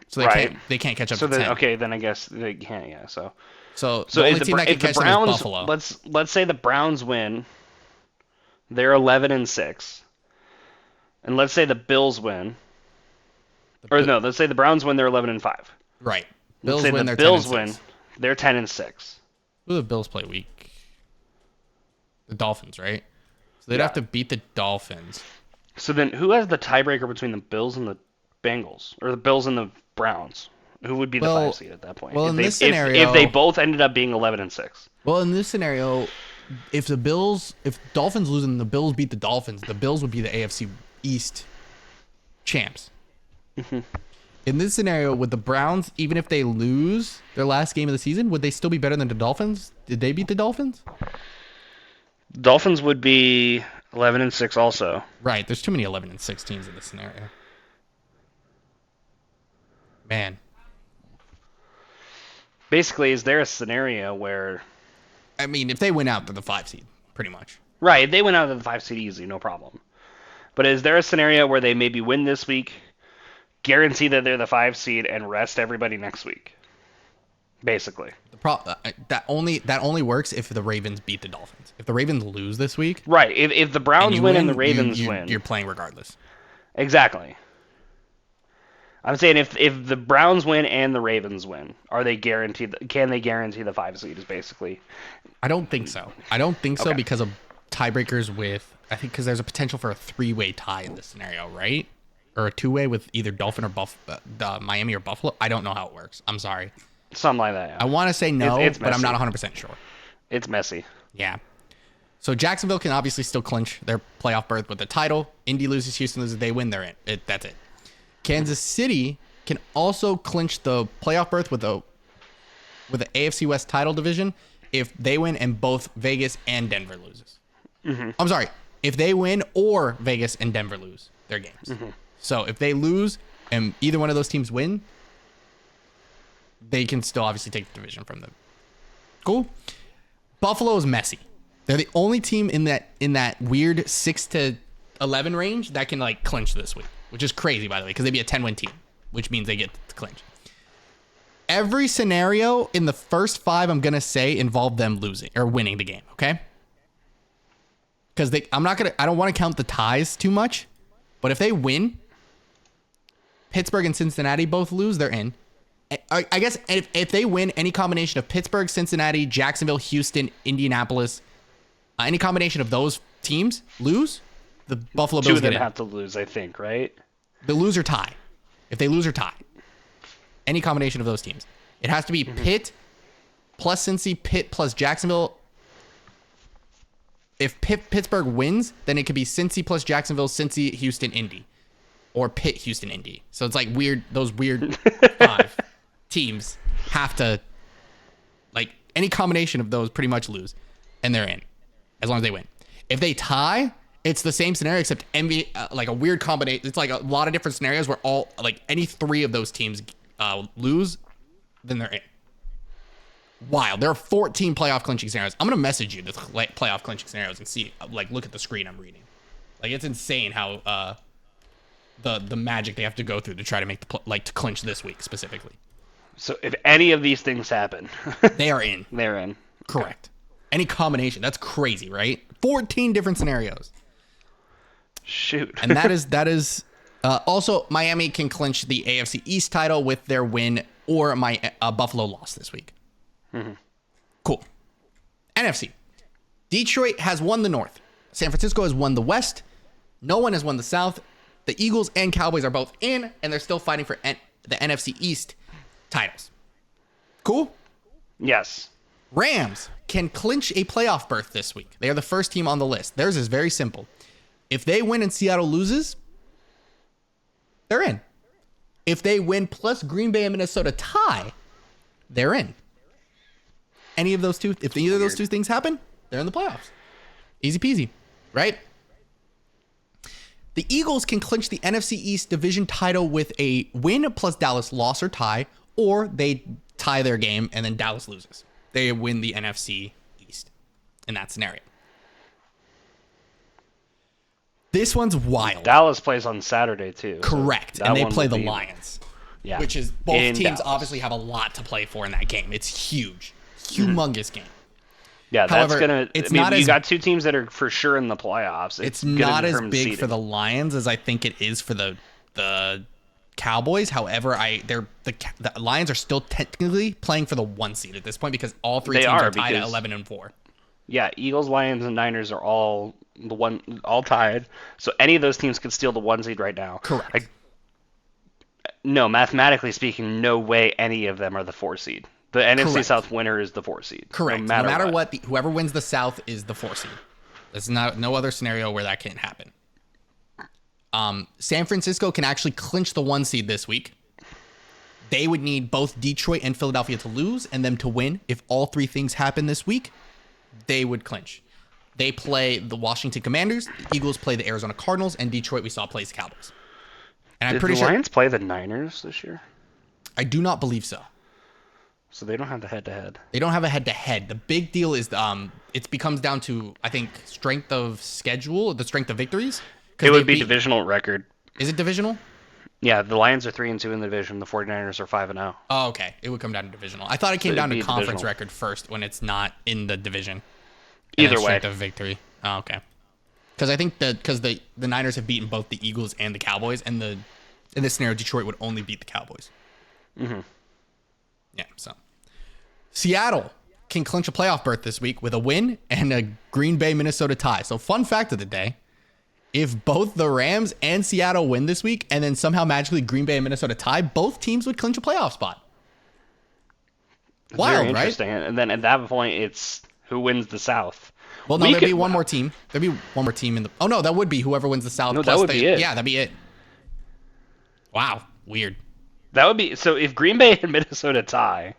B: So they can't catch up
C: to
B: 10.
C: Okay, then I guess they can't. Yeah. So
B: the only team that can catch them is Buffalo.
C: Let's say the Browns win. They're 11-6, and let's say the Bills win. Let's say the Browns win. They're 11-5.
B: Right.
C: Bills win. They're 10-6. They're 10-6.
B: Who do the Bills play week? The Dolphins, right? So they'd have to beat the Dolphins.
C: So then who has the tiebreaker between the Bills and the Bengals? Or the Bills and the Browns? Who would be the 5 seed at that point?
B: Well, in this scenario,
C: if they both ended up being 11-6.
B: Well, in this scenario, if Dolphins lose and the Bills beat the Dolphins, the Bills would be the AFC East champs. In this scenario, with the Browns, even if they lose their last game of the season, would they still be better than the Dolphins? Did they beat the Dolphins?
C: Dolphins would be 11-6 also.
B: Right. There's too many 11-6 teams in this scenario. Man.
C: Basically, is there a scenario where...
B: I mean, if they win out, they're the 5 seed, pretty much.
C: Right, they went out of the 5 seed easy, no problem. But is there a scenario where they maybe win this week, guarantee that they're the 5 seed, and rest everybody next week? Basically.
B: That only works if the Ravens beat the Dolphins. If the Ravens lose this week...
C: Right, if the Browns win and the Ravens win...
B: You're playing regardless.
C: Exactly. I'm saying if the Browns win and the Ravens win, are they guaranteed? Can they guarantee the 5 seed? Is basically.
B: I don't think so.
C: Okay.
B: Because of tiebreakers with. I think because there's a potential for a 3-way tie in this scenario, right? Or a 2-way with either Dolphin or Miami or Buffalo. I don't know how it works. I'm sorry.
C: Something like that. Yeah.
B: I want to say no,
C: it's
B: but I'm not
C: messy.
B: 100% sure.
C: It's messy.
B: Yeah. So Jacksonville can obviously still clinch their playoff berth with the title. Indy loses, Houston loses, they win, they're in. That's it. Kansas City can also clinch the playoff berth with the AFC West title division if they win and both Vegas and Denver loses. I'm sorry, if they win or Vegas and Denver lose their games. So if they lose and either one of those teams win, they can still obviously take the division from them. Cool. Buffalo is messy. They're the only team in that weird 6-11 range that can like clinch this week, which is crazy, by the way, because they'd be a 10-win team, which means they get to clinch. Every scenario in the first 5, I'm going to say, involve them losing or winning the game, okay? Because I don't want to count the ties too much, but if they win, Pittsburgh and Cincinnati both lose, they're in. I guess if they win any combination of Pittsburgh, Cincinnati, Jacksonville, Houston, Indianapolis, any combination of those teams lose, the Buffalo Bills
C: Two of them
B: get in.
C: have to lose, I think, right?
B: The lose or tie. If they lose or tie. Any combination of those teams. It has to be Pitt plus Cincy, Pitt plus Jacksonville. If Pittsburgh wins, then it could be Cincy plus Jacksonville, Cincy, Houston, Indy. Or Pitt, Houston, Indy. So it's like weird, those weird 5 teams have to, like, any combination of those pretty much lose. And they're in. As long as they win. If they tie, it's the same scenario except like a weird combination. It's like a lot of different scenarios where any 3 of those teams lose, then they're in. Wild. There are 14 playoff clinching scenarios. I'm gonna message you the playoff clinching scenarios and see. Look at the screen I'm reading. Like, it's insane how the magic they have to go through to try to make to clinch this week specifically.
C: So if any of these things happen,
B: they are in.
C: They're in.
B: Correct. Any combination. That's crazy, right? 14 different scenarios.
C: Shoot.
B: And that is also Miami can clinch the AFC East title with their win or Buffalo loss this week. Cool. NFC. Detroit has won the North. San Francisco has won the West. No one has won the South. The Eagles and Cowboys are both in, and they're still fighting for the NFC East titles. Cool?
C: Yes.
B: Rams can clinch a playoff berth this week. They are the first team on the list. Theirs is very simple. If they win and Seattle loses, they're in. If they win plus Green Bay and Minnesota tie, they're in. If either of those 2 things happen, they're in the playoffs. Easy peasy, right? The Eagles can clinch the NFC East division title with a win plus Dallas loss or tie, or they tie their game and then Dallas loses. They win the NFC East in that scenario. This one's wild.
C: Dallas plays on Saturday, too.
B: Correct.
C: So
B: and they play the Lions.
C: Yeah.
B: Which is, both teams
C: Dallas.
B: obviously have a lot to play for in that game. It's huge. Humongous game.
C: Yeah,
B: However,
C: you got 2 teams that are for sure in the playoffs.
B: It's not as big
C: seeding.
B: for the Lions as I think it is for the Cowboys. However, the Lions are still technically playing for the 1 seed at this point because all three teams are tied at 11-4.
C: Yeah, Eagles, Lions, and Niners are all tied. So any of those teams could steal the 1 seed right now.
B: Correct.
C: No, mathematically speaking, no way any of them are the 4 seed. The NFC South winner is the 4 seed.
B: Correct. No matter what, whoever wins the South is the 4 seed. There's no other scenario where that can't happen. San Francisco can actually clinch the 1 seed this week. They would need both Detroit and Philadelphia to lose and them to win. If all 3 things happen this week, they would clinch. They play the Washington Commanders, the Eagles play the Arizona Cardinals, and Detroit we saw plays the Cowboys. And I'm pretty sure
C: the Lions play the Niners this year?
B: I do not believe so.
C: So they don't have the head-to-head.
B: They don't have a head-to-head. The big deal is it becomes down to, I think, strength of schedule, the strength of victories.
C: It would be divisional record.
B: Is it divisional?
C: Yeah, the Lions are 3-2 in the division. The 49ers are 5-0.
B: Oh, okay. It would come down to divisional. I thought it came down to conference record first when it's not in the division.
C: Either way.
B: Strength of victory. Oh, okay. Because I think the Niners have beaten both the Eagles and the Cowboys, and in this scenario, Detroit would only beat the Cowboys.
C: Mm-hmm.
B: Yeah, so. Seattle can clinch a playoff berth this week with a win and a Green Bay, Minnesota tie. So fun fact of the day, if both the Rams and Seattle win this week and then somehow magically Green Bay and Minnesota tie, both teams would clinch a playoff spot. Wild,
C: very interesting. Right? And then at that point, it's who wins the South.
B: Well, no, there'd be one more team. There'd be one more team in the... Oh, no, that would be whoever wins the South.
C: No, that would be it.
B: Yeah, that'd be it. Wow, weird.
C: That would be... So if Green Bay and Minnesota tie,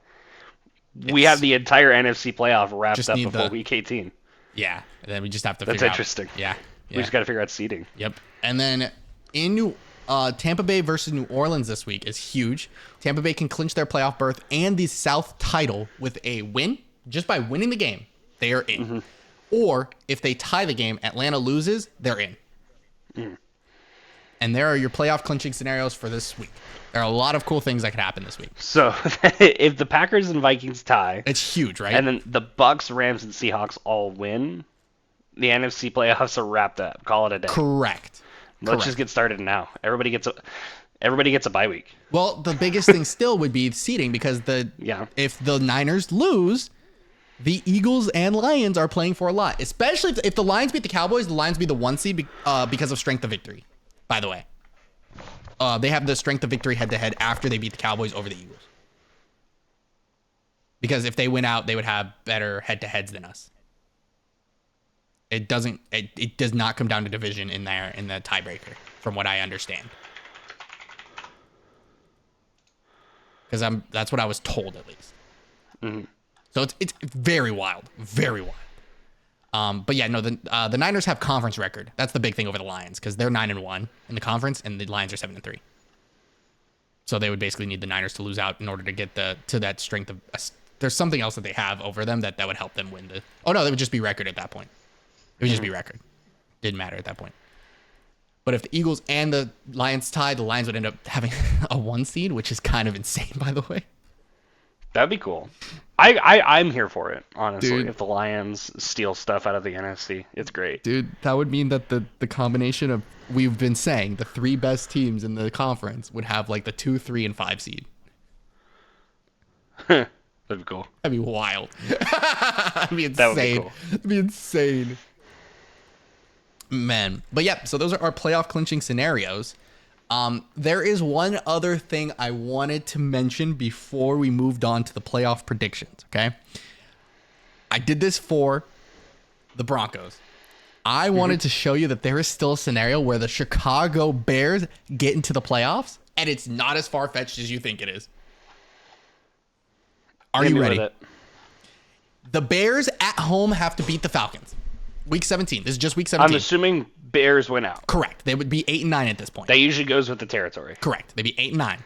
C: we have the entire NFC playoff wrapped up before Week 18.
B: Yeah, and then we just have to figure out...
C: That's interesting.
B: Yeah.
C: We just got to figure out seeding.
B: Yep. And then in Tampa Bay versus New Orleans this week is huge. Tampa Bay can clinch their playoff berth and the South title with a win. Just by winning the game, they are in. Mm-hmm. Or if they tie the game, Atlanta loses, they're in. Mm. And there are your playoff clinching scenarios for this week. There are a lot of cool things that could happen this week.
C: So if the Packers and Vikings tie,
B: it's huge, right?
C: And then the Bucks, Rams, and Seahawks all win, the NFC playoffs are wrapped up. Call it a day.
B: Correct.
C: Let's just get started now. Everybody gets a bye week.
B: Well, the biggest thing still would be seeding because if the Niners lose, the Eagles and Lions are playing for a lot. Especially if the Lions beat the Cowboys, the Lions be the 1 seed because of strength of victory. By the way, they have the strength of victory head-to-head after they beat the Cowboys over the Eagles. Because if they win out, they would have better head-to-heads than us. It does not come down to division in the tiebreaker, from what I understand. Because that's what I was told, at least. Mm-hmm. So it's very wild, very wild. But yeah, no, the Niners have conference record. That's the big thing over the Lions because they're 9-1 in the conference, and the Lions are 7-3. So they would basically need the Niners to lose out in order to get to that strength of. There's something else that they have over them that would help them win the. Oh no, that would just be record at that point. It would just be record. Didn't matter at that point. But if the Eagles and the Lions tied, the Lions would end up having a 1 seed, which is kind of insane, by the way.
C: That'd be cool. I'm here for it, honestly.
B: Dude.
C: If the Lions steal stuff out of the NFC, it's great.
B: Dude, that would mean that the combination of, we've been saying, the 3 best teams in the conference would have like the 2, 3, and 5 seed.
C: That'd be cool.
B: That'd be wild. That'd be insane. That would be cool. That'd be insane. Man. But yeah, so those are our playoff clinching scenarios. There is one other thing I wanted to mention before we moved on to the playoff predictions, okay? I did this for the Broncos. I wanted to show you that there is still a scenario where the Chicago Bears get into the playoffs, and it's not as far-fetched as you think it is. Are you ready? The Bears at home have to beat the Falcons. Week 17. This is just week 17.
C: I'm assuming Bears win out.
B: Correct. They would be 8-9 at this point.
C: That usually goes with the territory.
B: Correct. They'd be 8-9.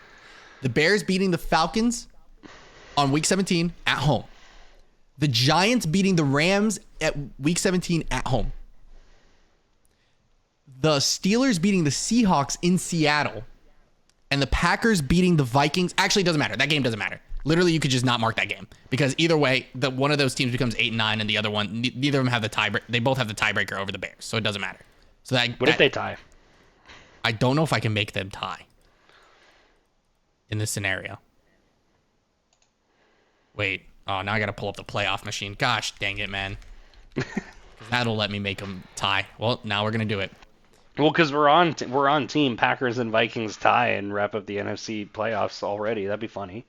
B: The Bears beating the Falcons on week 17 at home. The Giants beating the Rams at week 17 at home. The Steelers beating the Seahawks in Seattle. And the Packers beating the Vikings. Actually, it doesn't matter. That game doesn't matter. Literally, you could just not mark that game because either way, one of those teams becomes 8-9, and the other one, neither of them have the tiebreaker. They both have the tiebreaker over the Bears, so it doesn't matter. So
C: what if they tie?
B: I don't know if I can make them tie. in this scenario. Wait. Oh, now I got to pull up the playoff machine. Gosh, dang it, man. That'll let me make them tie. Well, now we're going to do it.
C: Well, because we're on team Packers and Vikings tie and wrap up the NFC playoffs already. That'd be funny.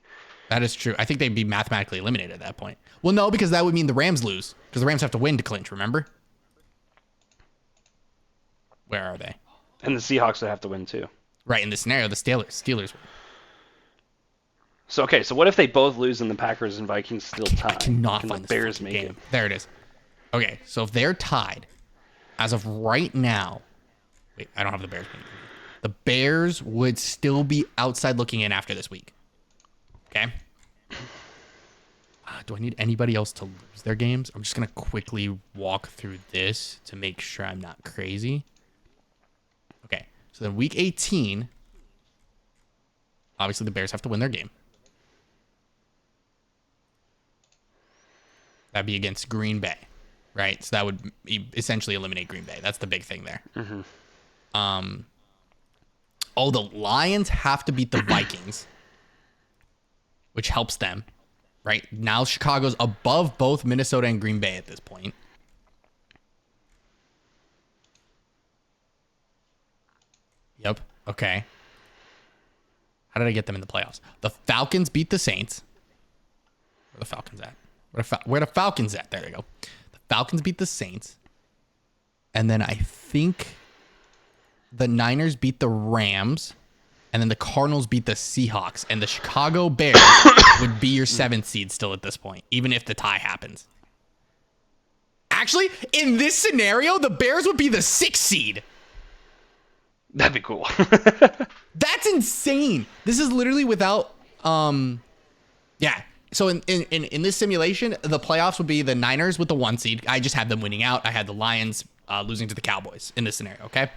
B: That is true. I think they'd be mathematically eliminated at that point. Well, no, because that would mean the Rams lose. Because the Rams have to win to clinch, remember? Where are they?
C: And the Seahawks would have to win too.
B: Right, in this scenario, the Steelers win.
C: So, okay, so what if they both lose and the Packers and Vikings still tie?
B: I cannot
C: Can
B: find
C: the
B: this
C: Bears
B: fucking
C: make
B: game.
C: it?
B: There it is. Okay, so if they're tied, as of right now... Wait, I don't have the Bears. The Bears would still be outside looking in after this week. Okay? Do I need anybody else to lose their games? I'm just going to quickly walk through this to make sure I'm not crazy. Okay, so then week 18, obviously the Bears have to win their game. That'd be against Green Bay, right? So that would essentially eliminate Green Bay. That's the big thing there.
C: Mm-hmm.
B: Oh, the Lions have to beat the Vikings, which helps them, right? Now Chicago's above both Minnesota and Green Bay at this point. Yep. Okay. How did I get them in the playoffs? The Falcons beat the Saints. Where the Falcons at? Where the Falcons at? There they go. The Falcons beat the Saints. And then I think the Niners beat the Rams. And then the Cardinals beat the Seahawks. And the Chicago Bears would be your 7th seed still at this point, even if the tie happens. Actually, in this scenario, the Bears would be the 6th seed.
C: That'd be cool.
B: That's insane. This is literally without yeah. So in this simulation, the playoffs would be the Niners with the 1 seed. I just had them winning out. I had the Lions losing to the Cowboys in this scenario, okay?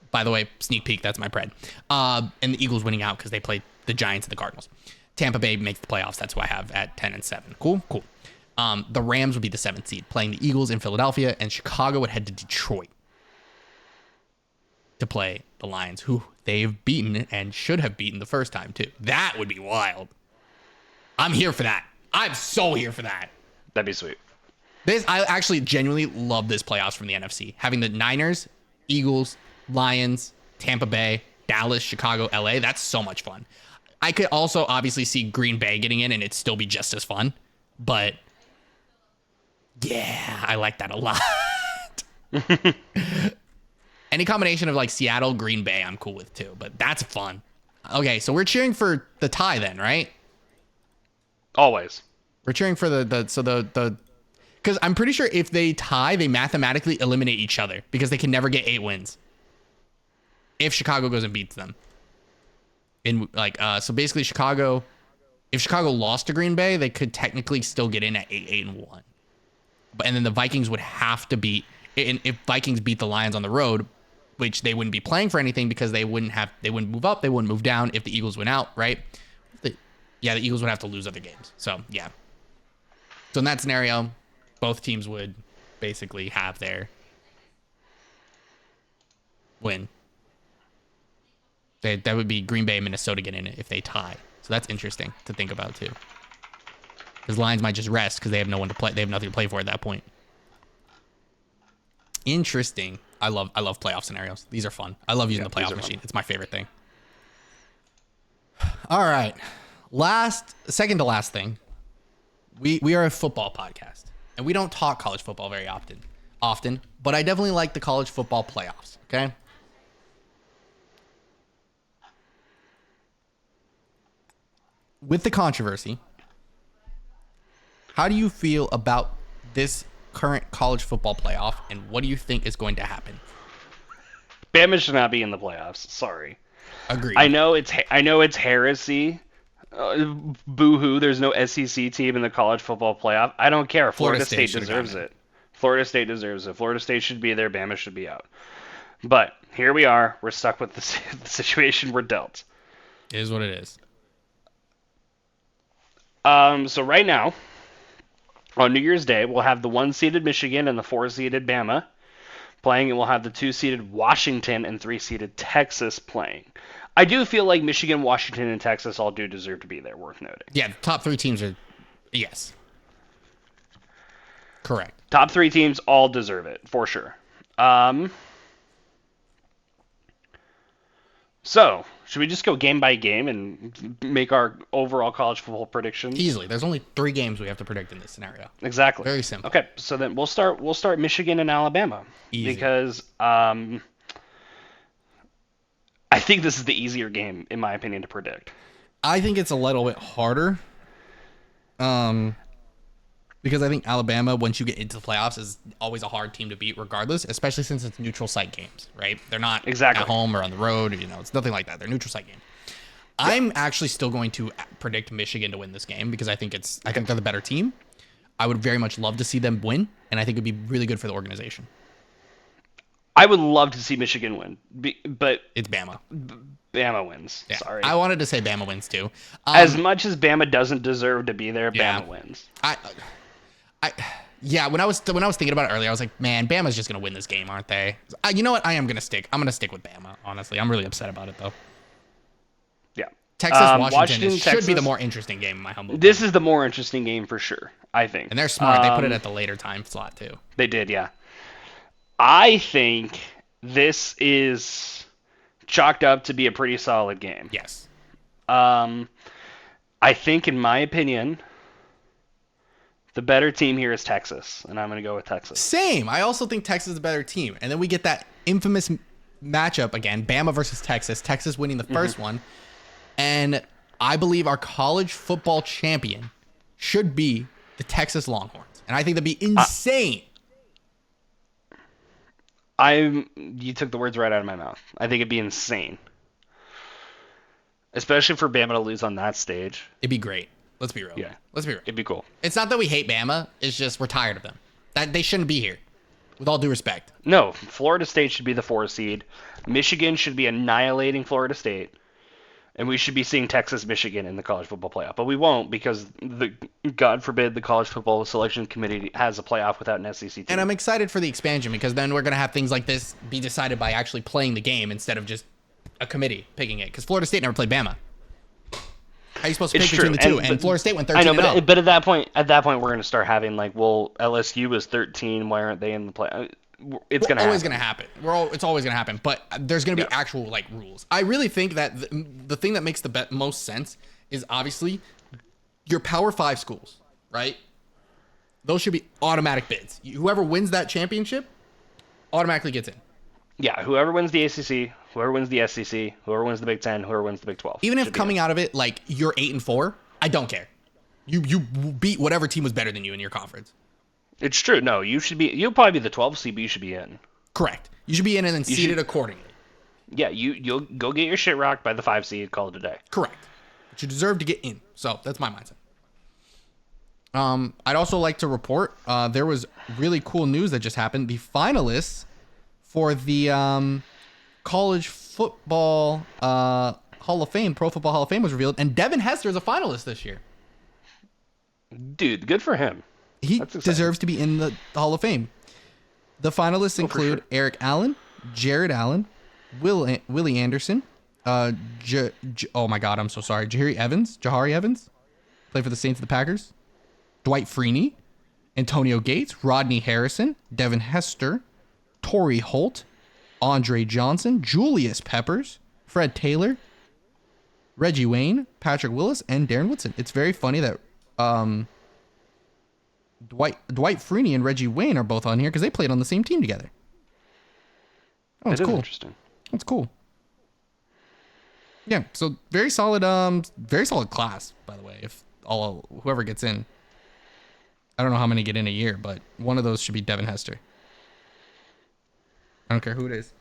B: By the way, sneak peek, that's my pred. And the Eagles winning out because they played the Giants and the Cardinals. Tampa Bay makes the playoffs. That's who I have at 10-7. Cool. The Rams would be the 7th seed, playing the Eagles in Philadelphia, and Chicago would head to Detroit to play the Lions, who they've beaten and should have beaten the first time too. That would be wild. I'm here for that. I'm so here for that.
C: That'd be sweet.
B: I actually genuinely love this playoffs from the NFC. Having the Niners, Eagles, Lions, Tampa Bay, Dallas, Chicago, LA. That's so much fun. I could also obviously see Green Bay getting in and it'd still be just as fun. But yeah, I like that a lot. Any combination of like Seattle, Green Bay, I'm cool with too, but that's fun. Okay, so we're cheering for the tie then, right?
C: Always.
B: We're cheering for the because I'm pretty sure if they tie, they mathematically eliminate each other because they can never get 8 wins. If Chicago goes and beats them. In like so basically if Chicago lost to Green Bay, they could technically still get in at 8-1. And then the Vikings would have to beat, if Vikings beat the Lions on the road, which they wouldn't be playing for anything because they wouldn't move up, they wouldn't move down if the Eagles went out, right? The Eagles would have to lose other games. So, yeah. So in that scenario, both teams would basically have their win. That would be Green Bay and Minnesota get in it if they tie. So that's interesting to think about too. Because Lions might just rest because they have no one to play. They have nothing to play for at that point. Interesting. I love playoff scenarios. These are fun. I love using the playoff machine. It's my favorite thing. All right. Second to last thing. We are a football podcast. And we don't talk college football very often, but I definitely like the college football playoffs, okay? With the controversy, how do you feel about this current college football playoff, and what do you think is going to happen?
C: Bama should not be in the playoffs. Sorry.
B: Agreed.
C: I know it's heresy. Boo-hoo, there's no SEC team in the college football playoff. I don't care. Florida State deserves it. Florida State deserves it. Florida State should be there. Bama should be out. But here we are. We're stuck with the situation we're dealt.
B: It is what it is.
C: So right now, on New Year's Day, we'll have the 1-seeded Michigan and the 4-seeded Bama playing, and we'll have the 2-seeded Washington and 3-seeded Texas playing. I do feel like Michigan, Washington, and Texas all do deserve to be there, worth noting.
B: Yeah, the top 3 teams are, yes. Correct.
C: Top 3 teams all deserve it, for sure. So, should we just go game by game and make our overall college football predictions?
B: Easily. There's only 3 games we have to predict in this scenario.
C: Exactly.
B: Very simple.
C: Okay, so then we'll start Michigan and Alabama.
B: Easy.
C: Because I think this is the easier game, in my opinion, to predict.
B: I think it's a little bit harder. Because I think Alabama, once you get into the playoffs, is always a hard team to beat regardless, especially since it's neutral site games, right? They're not
C: Exactly.
B: at home or on the road, it's nothing like that. They're neutral site games. Yeah. I'm actually still going to predict Michigan to win this game because I think they're the better team. I would very much love to see them win, and I think it'd be really good for the organization.
C: I would love to see Michigan win, but
B: It's Bama.
C: Bama wins.
B: Yeah.
C: Sorry.
B: I wanted to say Bama wins too.
C: As much as Bama doesn't deserve to be there,
B: Yeah.
C: Bama wins.
B: When I was thinking about it earlier, I was like, man, Bama's just gonna win this game, aren't they? You know what? I'm gonna stick with Bama. Honestly, I'm really upset about it though.
C: Yeah.
B: Texas, Washington should
C: Texas,
B: be the more interesting game in my humble
C: This
B: opinion.
C: is the more interesting game for sure, I think.
B: And they're smart. They put it at the later time slot too.
C: They did, yeah. I think this is chalked up to be a pretty solid game.
B: Yes.
C: I think, in my opinion, the better team here is Texas, and I'm going to go with Texas.
B: Same. I also think Texas is a better team. And then we get that infamous matchup again, Bama versus Texas. Texas winning the first one. And I believe our college football champion should be the Texas Longhorns. And I think that'd be insane.
C: You took the words right out of my mouth. I think it'd be insane. Especially for Bama to lose on that stage.
B: It'd be great. Let's be real.
C: Yeah.
B: Let's be real.
C: It'd be cool.
B: It's not that we hate Bama. It's just we're tired of them. That they shouldn't be here. With all due respect.
C: No, Florida State should be the 4 seed. Michigan should be annihilating Florida State. And we should be seeing Texas, Michigan in the college football playoff. But we won't because, God forbid, the college football selection committee has a playoff without an SEC team.
B: And I'm excited for the expansion because then we're going to have things like this be decided by actually playing the game instead of just a committee picking it. Because Florida State never played Bama. How are you supposed to pick between the two? And Florida State went 13-0.
C: I know, but at that point, we're going to start having LSU was 13. Why aren't they in the play? It's going to
B: always going to happen. It's always going to happen. But there's going to be actual rules. I really think that the thing that makes the most sense is obviously your Power 5 schools, right? Those should be automatic bids. Whoever wins that championship automatically gets in.
C: Yeah, whoever wins the ACC, whoever wins the SEC, whoever wins the Big 10, whoever wins the Big 12.
B: Even if coming out of it you're 8-4, I don't care. You beat whatever team was better than you in your conference.
C: It's true. No, you'll probably be the 12 seed, but you should be in.
B: Correct. You should be in and then seeded accordingly.
C: Yeah, you'll go get your shit rocked by the 5 seed, call it a day.
B: Correct. But you deserve to get in. So that's my mindset. I'd also like to report there was really cool news that just happened. The finalists for the college football Hall of Fame, Pro Football Hall of Fame was revealed, and Devin Hester is a finalist this year.
C: Dude, good for him.
B: He deserves to be in the Hall of Fame. The finalists include Eric Allen, Jared Allen, Willie Anderson, oh my God, I'm so sorry, Jahari Evans, played for the Saints and the Packers, Dwight Freeney, Antonio Gates, Rodney Harrison, Devin Hester, Torrey Holt, Andre Johnson, Julius Peppers, Fred Taylor, Reggie Wayne, Patrick Willis, and Darren Woodson. It's very funny that Dwight Freeney and Reggie Wayne are both on here because they played on the same team together. Oh, that's cool.
C: Interesting.
B: That's cool. Yeah, so very solid class, by the way. If whoever gets in, I don't know how many get in a year, but one of those should be Devin Hester. I don't care who it is.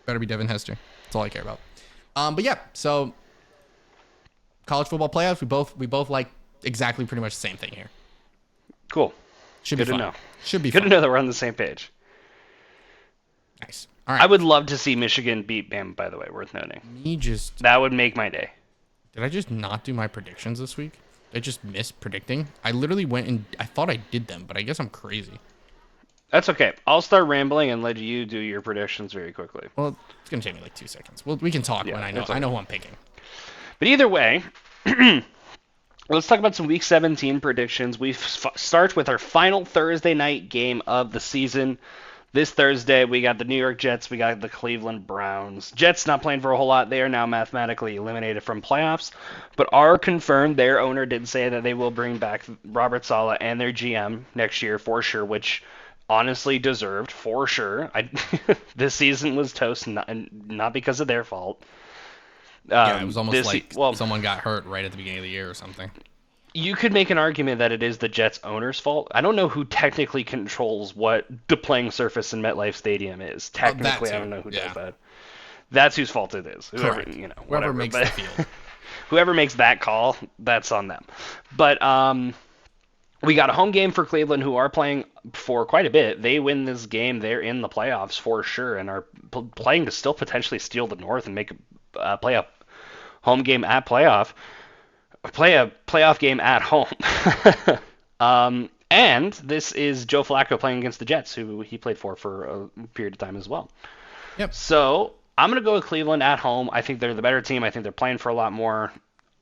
B: Better be Devin Hester. That's all I care about. But yeah, so college football playoffs, we both like exactly pretty much the same thing here.
C: Cool.
B: Should be
C: good
B: fun.
C: to know.
B: Should be
C: good
B: fun.
C: to know that we're on the same page.
B: Nice. All right.
C: I would love to see Michigan beat Bama, by the way, worth noting. That would make my day.
B: Did I just not do my predictions this week? I just missed predicting. I literally went and I thought I did them, but I guess I'm crazy.
C: That's okay. I'll start rambling and let you do your predictions very quickly.
B: Well, it's gonna take me like 2 seconds. Well, we can talk when I know.
C: it's okay.
B: I know who I'm picking.
C: But either way, let's talk about some Week 17 predictions. We start with our final Thursday night game of the season. This Thursday, we got the New York Jets. We got the Cleveland Browns. Jets not playing for a whole lot. They are now mathematically eliminated from playoffs, but are confirmed. Their owner did say that they will bring back Robert Saleh and their GM next year for sure, which honestly deserved for sure. This season was toast, not because of their fault.
B: Yeah, it was almost like someone got hurt right at the beginning of the year or something.
C: You could make an argument that it is the Jets owner's fault. I don't know who technically controls what the playing surface in MetLife Stadium is. Technically, I don't know who does that. That's whose fault it is. Whoever,
B: whoever makes the field.
C: Whoever makes that call, that's on them. But we got a home game for Cleveland, who are playing for quite a bit. They win this game, they're in the playoffs for sure, and are playing to still potentially steal the North and make play a home game at playoff. Play a playoff game at home. And this is Joe Flacco playing against the Jets, who he played for a period of time as well.
B: Yep.
C: So I'm going to go with Cleveland at home. I think they're the better team. I think they're playing for a lot more.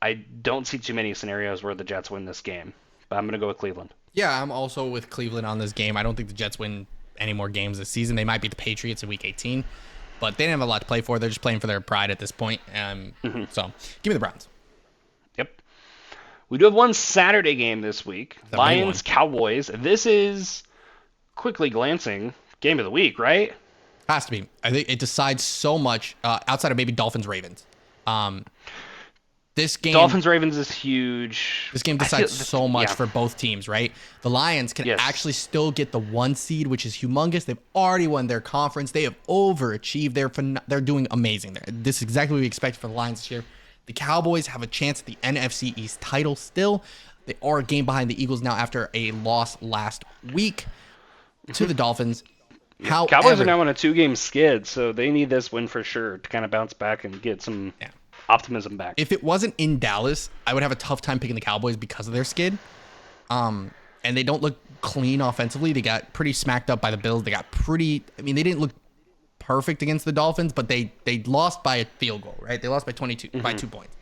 C: I don't see too many scenarios where the Jets win this game, but I'm going to go with Cleveland.
B: Yeah, I'm also with Cleveland on this game. I don't think the Jets win any more games this season. They might beat the Patriots in Week 18, but they didn't have a lot to play for. They're just playing for their pride at this point. So give me the Browns.
C: Yep. We do have one Saturday game this week. Lions, Cowboys. This is, quickly glancing, game of the week, right?
B: Has to be. I think it decides so much outside of maybe Dolphins, Ravens. This game,
C: Dolphins, Ravens is huge.
B: This game decides so much for both teams, right? The Lions can actually still get the 1 seed, which is humongous. They've already won their conference. They have overachieved. They're doing amazing there. This is exactly what we expect for the Lions this year. The Cowboys have a chance at the NFC East title still. They are a game behind the Eagles now after a loss last week to the Dolphins. However,
C: Cowboys are now on a 2-game skid, so they need this win for sure to kind of bounce back and get some optimism back.
B: If it wasn't in Dallas, I would have a tough time picking the Cowboys because of their skid. And they don't look clean offensively. They got pretty smacked up by the Bills. They didn't look perfect against the Dolphins, but they lost by a field goal, right? They lost by 22 by 2 points.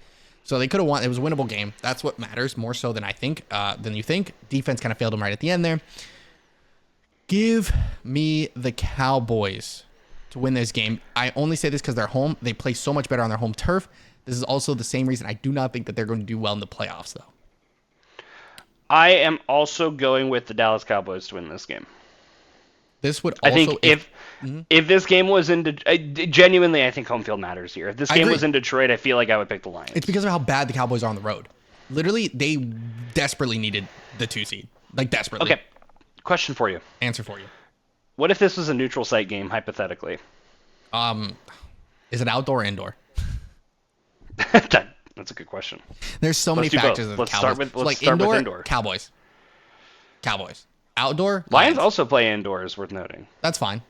B: So they could have won. It was a winnable game. That's what matters more so than you think. Defense kind of failed them right at the end there. Give me the Cowboys to win this game. I only say this because they're home. They play so much better on their home turf. This is also the same reason I do not think that they're going to do well in the playoffs, though.
C: I am also going with the Dallas Cowboys to win this game.
B: This would also...
C: I think if this game was in... genuinely, I think home field matters here. If this game was in Detroit, I feel like I would pick the Lions.
B: It's because of how bad the Cowboys are on the road. Literally, they desperately needed the 2 seed. Like, desperately.
C: Okay. Question for you.
B: Answer for you.
C: What if this was a neutral site game, hypothetically?
B: Is it outdoor or indoor?
C: That's a good question.
B: There's so many factors of the Cowboys.
C: Let's start with indoor.
B: Cowboys. Outdoor,
C: Lions also play indoors, worth noting.
B: That's fine.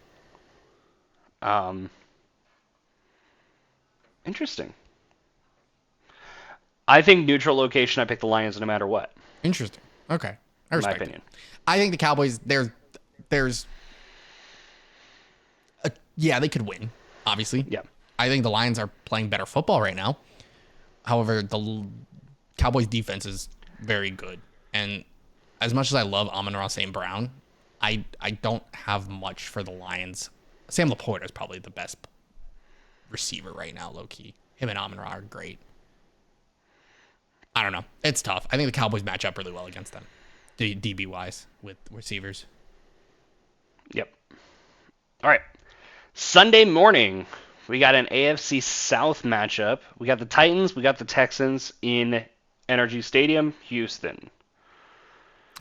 C: Interesting. I think neutral location, I pick the Lions no matter what.
B: Interesting. Okay. I respect
C: my opinion.
B: I think the Cowboys, they could win, obviously.
C: Yeah.
B: I think the Lions are playing better football right now. However, the Cowboys defense is very good. And as much as I love Amon-Ra St. Brown, I don't have much for the Lions. Sam Laporta is probably the best receiver right now, low-key. Him and Amon-Ra are great. I don't know. It's tough. I think the Cowboys match up really well against them, DB-wise, with receivers.
C: Yep. All right. Sunday morning, we got an AFC South matchup. We got the Titans, we got the Texans in NRG Stadium, Houston.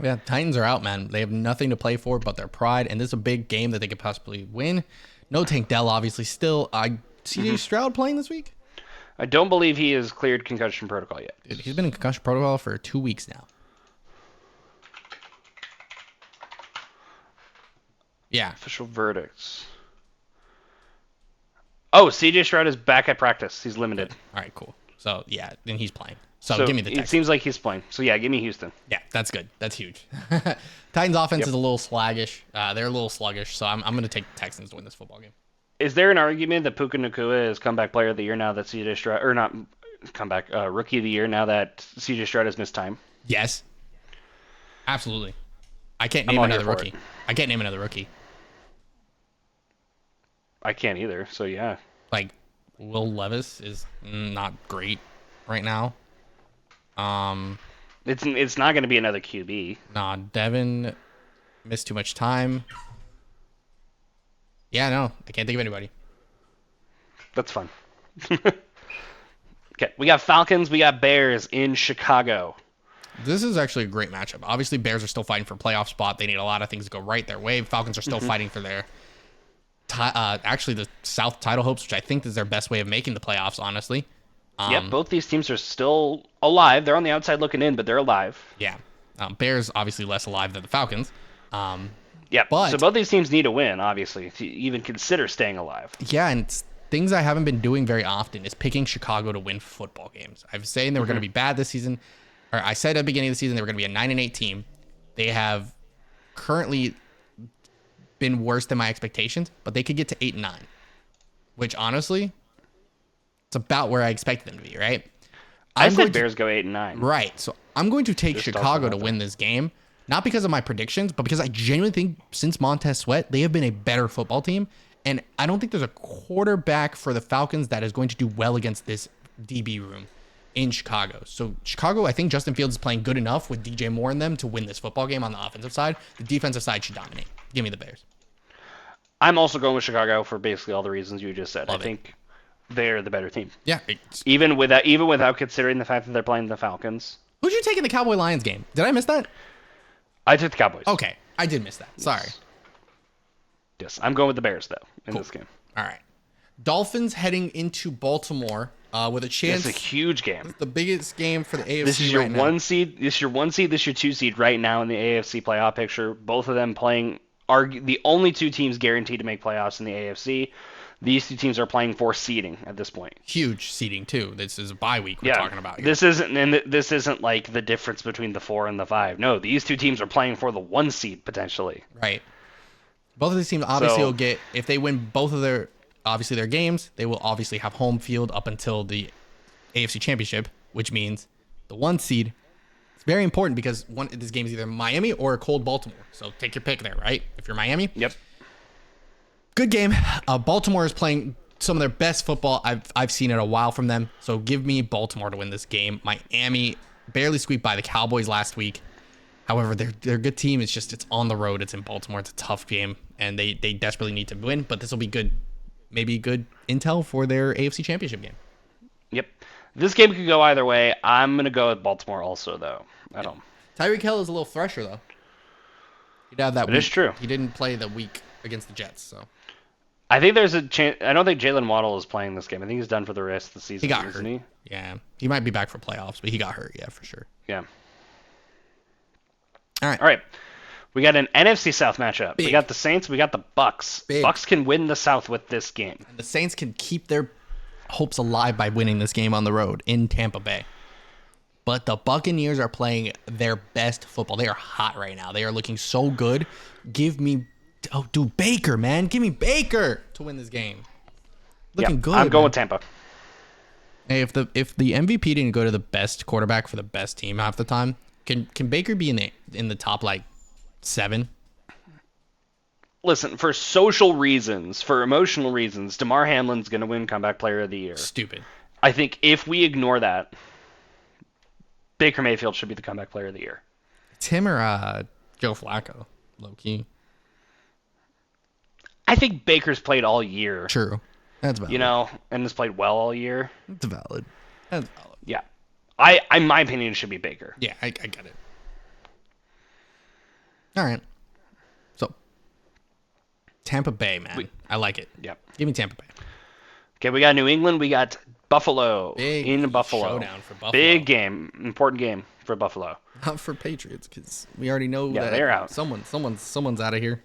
B: Yeah, Titans are out, man. They have nothing to play for but their pride, and this is a big game that they could possibly win. No Tank Dell, obviously, still. CJ Stroud playing this week?
C: I don't believe he has cleared concussion protocol yet.
B: Dude, he's been in concussion protocol for 2 weeks now. Yeah.
C: Official verdicts. Oh, CJ Stroud is back at practice. He's limited.
B: All right, cool. So, yeah, then he's playing. So give me the
C: It
B: Texans.
C: seems like he's playing. So yeah, give me Houston.
B: Yeah, that's good. That's huge. Titans offense is a little sluggish. They're a little sluggish, so I'm going to take the Texans to win this football game.
C: Is there an argument that Puka Nacua is comeback player of the year now that CJ Stroud, or not comeback, rookie of the year now that CJ Stroud has missed time?
B: Yes. Absolutely. I can't name another rookie. I can't name another rookie.
C: I can't either, so yeah.
B: Like, Will Levis is not great right now.
C: It's not going to be another QB.
B: Nah, Devin missed too much time. Yeah, no, I can't think of anybody.
C: That's fun. Okay, we got Falcons, we got Bears in Chicago.
B: This is actually a great matchup. Obviously, Bears are still fighting for a playoff spot. They need a lot of things to go right their way. Falcons are still fighting for their, actually the South title hopes, which I think is their best way of making the playoffs, honestly.
C: Yep, both these teams are still alive. They're on the outside looking in, but they're alive.
B: Yeah. Bears obviously less alive than the Falcons.
C: Yeah,
B: but
C: so both these teams need a win, obviously, to even consider staying alive.
B: Yeah, and things I haven't been doing very often is picking Chicago to win football games. I was saying they were going to be bad this season, or I said at the beginning of the season they were going to be a 9-8 team. They have currently been worse than my expectations, but they could get to 8-9, which honestly, it's about where I expected them to be, right?
C: I said Bears go 8-9.
B: Right, so I'm going to take
C: Just
B: Chicago to win this game, not because of my predictions, but because I genuinely think since Montez Sweat, they have been a better football team, and I don't think there's a quarterback for the Falcons that is going to do well against this DB room in Chicago. So Chicago, I think Justin Fields is playing good enough with DJ Moore in them to win this football game on the offensive side. The defensive side should dominate. Give me the Bears.
C: I'm also going with Chicago for basically all the reasons you just said.
B: Love
C: I think they're the better team.
B: Yeah.
C: Even without considering the fact that they're playing the Falcons.
B: Who'd you take in the Cowboy-Lions game? Did I miss that?
C: I took the Cowboys.
B: Okay. I did miss that. Sorry.
C: Yes, I'm going with the Bears, though, in this game.
B: All right. Dolphins heading into Baltimore with a chance.
C: It's a huge game.
B: The biggest game for the AFC
C: This is your
B: right now.
C: one seed. This is your 1 seed. This is your 2 seed right now in the AFC playoff picture. Both of them playing are the only two teams guaranteed to make playoffs in the AFC. These two teams are playing for seeding at this point.
B: Huge seeding too. This is a bye week we're talking about here.
C: This isn't like the difference between the 4 and the 5. No, these two teams are playing for the 1 seed potentially.
B: Right. Both of these teams obviously will get, if they win both of their games, they will obviously have home field up until the AFC Championship, which means the 1 seed. It's very important because this game is either Miami or a cold Baltimore. So take your pick there, right? If you're Miami.
C: Yep.
B: Good game. Baltimore is playing some of their best football I've seen in a while from them. So give me Baltimore to win this game. Miami barely squeaked by the Cowboys last week. However, they're a good team. It's on the road. It's in Baltimore. It's a tough game, and they desperately need to win. But this will be good, maybe good intel for their AFC Championship game.
C: Yep. This game could go either way. I'm gonna go with Baltimore also, though. I don't.
B: Tyreek Hill is a little fresher though. He'd have that.
C: It is true.
B: He didn't play the week against the Jets, so.
C: I think there's a chance. I don't think Jalen Waddle is playing this game. I think he's done for the rest of the season.
B: He got
C: isn't
B: hurt.
C: he?
B: Yeah, he might be back for playoffs, but he got hurt. Yeah, for sure.
C: Yeah.
B: All right.
C: All right. We got an NFC South matchup.
B: Big.
C: We got the Saints. We got the Bucks.
B: Big.
C: Bucks can win the South with this game.
B: The Saints can keep their hopes alive by winning this game on the road in Tampa Bay. But the Buccaneers are playing their best football. They are hot right now. They are looking so good. Give me, dude, Baker, man. Give me Baker to win this game. Looking good.
C: I'm going
B: man.
C: with Tampa.
B: Hey, if the MVP didn't go to the best quarterback for the best team half the time, can Baker be in the top like 7?
C: Listen, for social reasons, for emotional reasons, DeMar Hamlin's going to win Comeback Player of the Year.
B: Stupid.
C: I think if we ignore that, Baker Mayfield should be the Comeback Player of the Year.
B: It's him or Joe Flacco, low key.
C: I think Baker's played all year.
B: True. That's valid.
C: And has played well all year.
B: That's valid. That's valid.
C: Yeah. In my opinion, it should be Baker.
B: Yeah, I get it. All right. So, Tampa Bay, man. I like it.
C: Yep.
B: Give me Tampa Bay.
C: Okay, we got New England. We got Buffalo
B: Big
C: in Buffalo.
B: showdown for Buffalo.
C: Big game. Important game for Buffalo.
B: Not for Patriots, because we already know that
C: they're out.
B: Someone's out of here.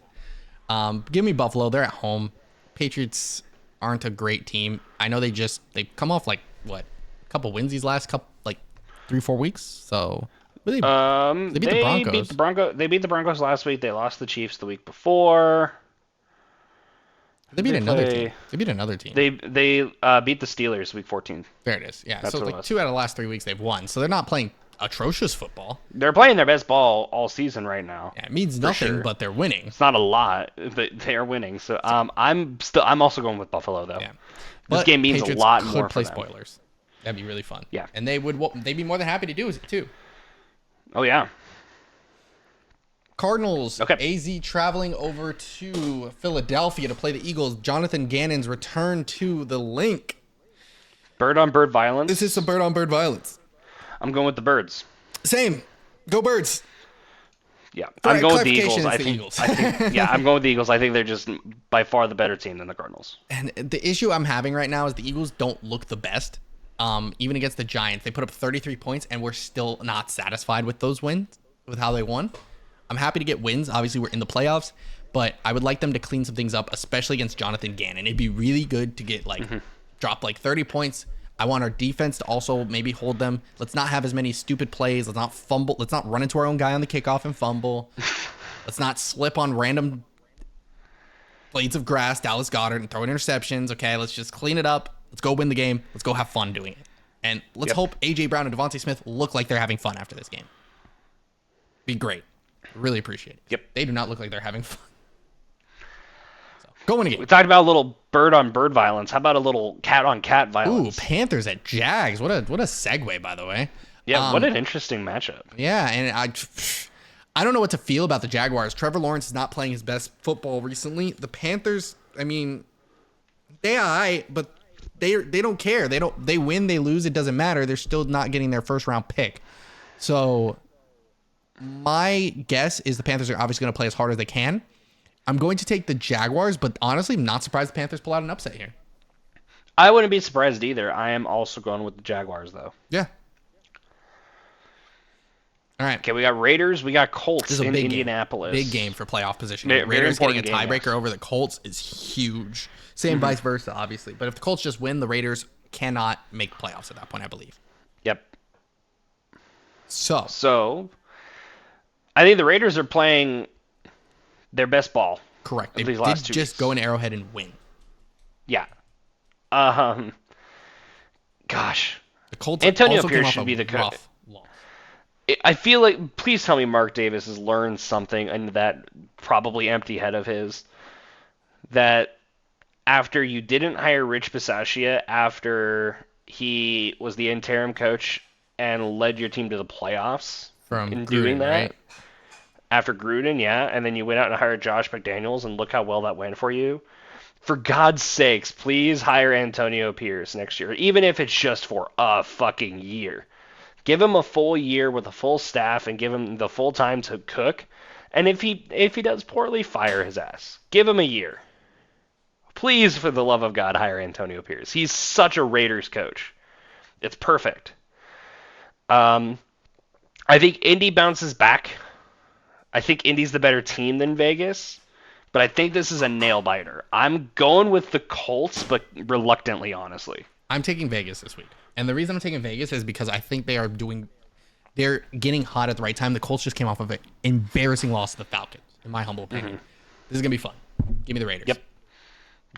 B: Give me Buffalo. They're at home. Patriots aren't a great team. I know they come off like what, a couple wins these last couple, like 3-4 weeks. So they beat the Broncos.
C: They beat the Broncos last week. They lost the Chiefs the week before.
B: They beat another team. They beat another team.
C: They beat the Steelers week 14.
B: There it is. Yeah.
C: That's
B: so like 2 out of the last 3 weeks they've won. So they're not playing atrocious football.
C: They're playing their best ball all season right now.
B: Yeah, it means nothing, but they're winning.
C: It's not a lot, but they are winning. So I'm also going with Buffalo though.
B: Yeah.
C: This game means
B: Patriots
C: a lot
B: could
C: more
B: play
C: for them.
B: spoilers. That'd be really fun.
C: Yeah.
B: And they'd be more than happy to do it too.
C: Oh yeah.
B: Cardinals.
C: Okay.
B: AZ traveling over to Philadelphia to play the Eagles. Jonathan Gannon's return to the link.
C: Bird on bird violence.
B: This is some bird on bird violence.
C: I'm going with the Birds.
B: Same. Go Birds.
C: Yeah,
B: For
C: I'm going with the
B: clarification,
C: Eagles.
B: it's the Eagles.
C: Yeah, I'm going with the Eagles. I think they're just by far the better team than the Cardinals.
B: And the issue I'm having right now is the Eagles don't look the best. Even against the Giants, they put up 33 points, and we're still not satisfied with those wins, with how they won. I'm happy to get wins. Obviously, we're in the playoffs, but I would like them to clean some things up, especially against Jonathan Gannon. It'd be really good to get drop 30 points. I want our defense to also maybe hold them. Let's not have as many stupid plays. Let's not fumble. Let's not run into our own guy on the kickoff and fumble. Let's not slip on random blades of grass, Dallas Goedert, and throw in interceptions. Okay, let's just clean it up. Let's go win the game. Let's go have fun doing it. And let's hope A.J. Brown and Devontae Smith look like they're having fun after this game. Be great. Really appreciate it.
C: Yep.
B: They do not look like they're having fun. So, go win a game.
C: We talked about a little bird on bird violence. How about a little cat on cat violence?
B: Ooh, Panthers at Jags. What a segue, by the way.
C: Yeah, what an interesting matchup.
B: Yeah, and I don't know what to feel about the Jaguars. Trevor Lawrence is not playing his best football recently. The Panthers, I mean, but they don't care. They win, they lose, it doesn't matter. They're still not getting their first round pick. So my guess is the Panthers are obviously going to play as hard as they can. I'm going to take the Jaguars, but honestly, I'm not surprised the Panthers pull out an upset here.
C: I wouldn't be surprised either. I am also going with the Jaguars, though.
B: Yeah. All right.
C: Okay, we got Raiders, we got Colts
B: This is a
C: in
B: big
C: Indianapolis.
B: Big game for playoff position.
C: Very
B: Raiders getting a
C: important game,
B: tiebreaker
C: yes.
B: over the Colts is huge. Same vice versa, obviously. But if the Colts just win, the Raiders cannot make playoffs at that point, I believe.
C: Yep.
B: So
C: I think the Raiders are playing their best ball.
B: correct. They
C: these
B: did
C: last 2
B: just
C: weeks.
B: go in Arrowhead and win.
C: Yeah. Gosh.
B: The Colts
C: Antonio
B: also
C: Pierce
B: came off
C: should
B: a
C: be the
B: rough loss.
C: I feel like, please tell me Mark Davis has learned something in that probably empty head of his, that after you didn't hire Rich Bisaccia after he was the interim coach and led your team to the playoffs
B: From
C: in
B: Gruden,
C: doing that,
B: right?
C: after Gruden, yeah, and then you went out and hired Josh McDaniels and look how well that went for you. For God's sakes, please hire Antonio Pierce next year, even if it's just for a fucking year. Give him a full year with a full staff and give him the full time to cook. And if he does poorly, fire his ass. Give him a year. Please, for the love of God, hire Antonio Pierce. He's such a Raiders coach. It's perfect. I think Indy bounces back. I think Indy's the better team than Vegas. But I think this is a nail-biter. I'm going with the Colts, but reluctantly, honestly.
B: I'm taking Vegas this week. And the reason I'm taking Vegas is because I think they're getting hot at the right time. The Colts just came off of an embarrassing loss to the Falcons, in my humble opinion. This is going to be fun. Give me the Raiders.
C: Yep.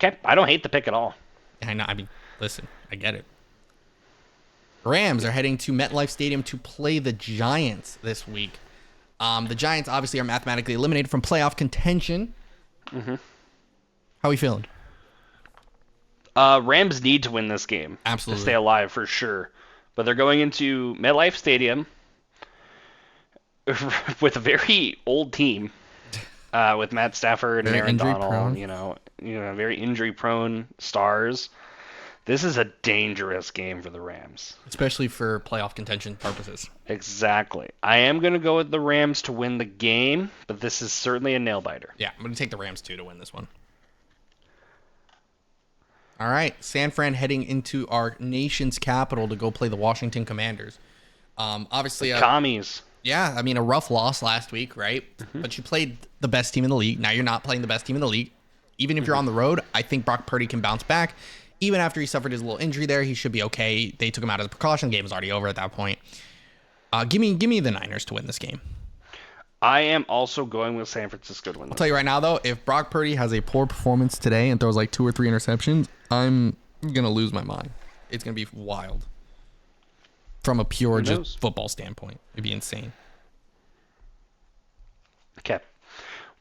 C: Okay, I don't hate the pick at all.
B: I know. I mean, listen, I get it. Rams are heading to MetLife Stadium to play the Giants this week. The Giants obviously are mathematically eliminated from playoff contention. How are we feeling?
C: Rams need to win this game.
B: Absolutely.
C: To stay alive, for sure. But they're going into MetLife Stadium with a very old team, with Matt Stafford and
B: Very
C: Aaron Donald.
B: injury-prone.
C: You know, very injury-prone stars. This is a dangerous game for the Rams.
B: Especially for playoff contention purposes.
C: Exactly. I am going to go with the Rams to win the game, but this is certainly a nail-biter.
B: Yeah, I'm going to take the Rams, too, to win this one. All right, San Fran heading into our nation's capital to go play the Washington Commanders. Obviously,
C: Commies.
B: yeah, I mean, a rough loss last week, right? But you played the best team in the league. Now you're not playing the best team in the league. Even if you're on the road, I think Brock Purdy can bounce back. Even after he suffered his little injury there, he should be okay. They took him out as a precaution. The game was already over at that point. Give me the Niners to win this game.
C: I am also going with San Francisco to win.
B: I'll tell you right now, though, if Brock Purdy has a poor performance today and throws like 2 or 3 interceptions, I'm going to lose my mind. It's going to be wild. From a pure just football standpoint. It'd be insane.
C: Okay.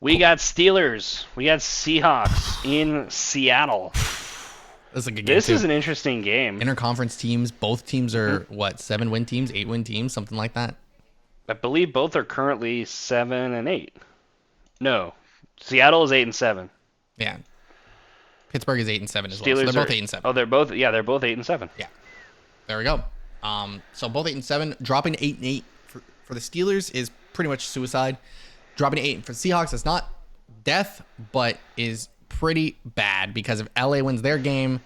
C: We got Steelers. We got Seahawks in Seattle.
B: This is a good game.
C: This is an interesting game.
B: Interconference teams. Both teams are, 7-win teams, 8-win teams, something like that?
C: I believe both are currently 7-8. No. Seattle is 8-7.
B: Yeah. Pittsburgh is 8-7 as
C: Steelers
B: well. So they're both 8-7.
C: Oh, they're both 8-7.
B: Yeah. There we go. So both 8-7. Dropping to 8-8 for the Steelers is pretty much suicide. Dropping to 8 for the Seahawks is not death, but is pretty bad because if LA wins their game,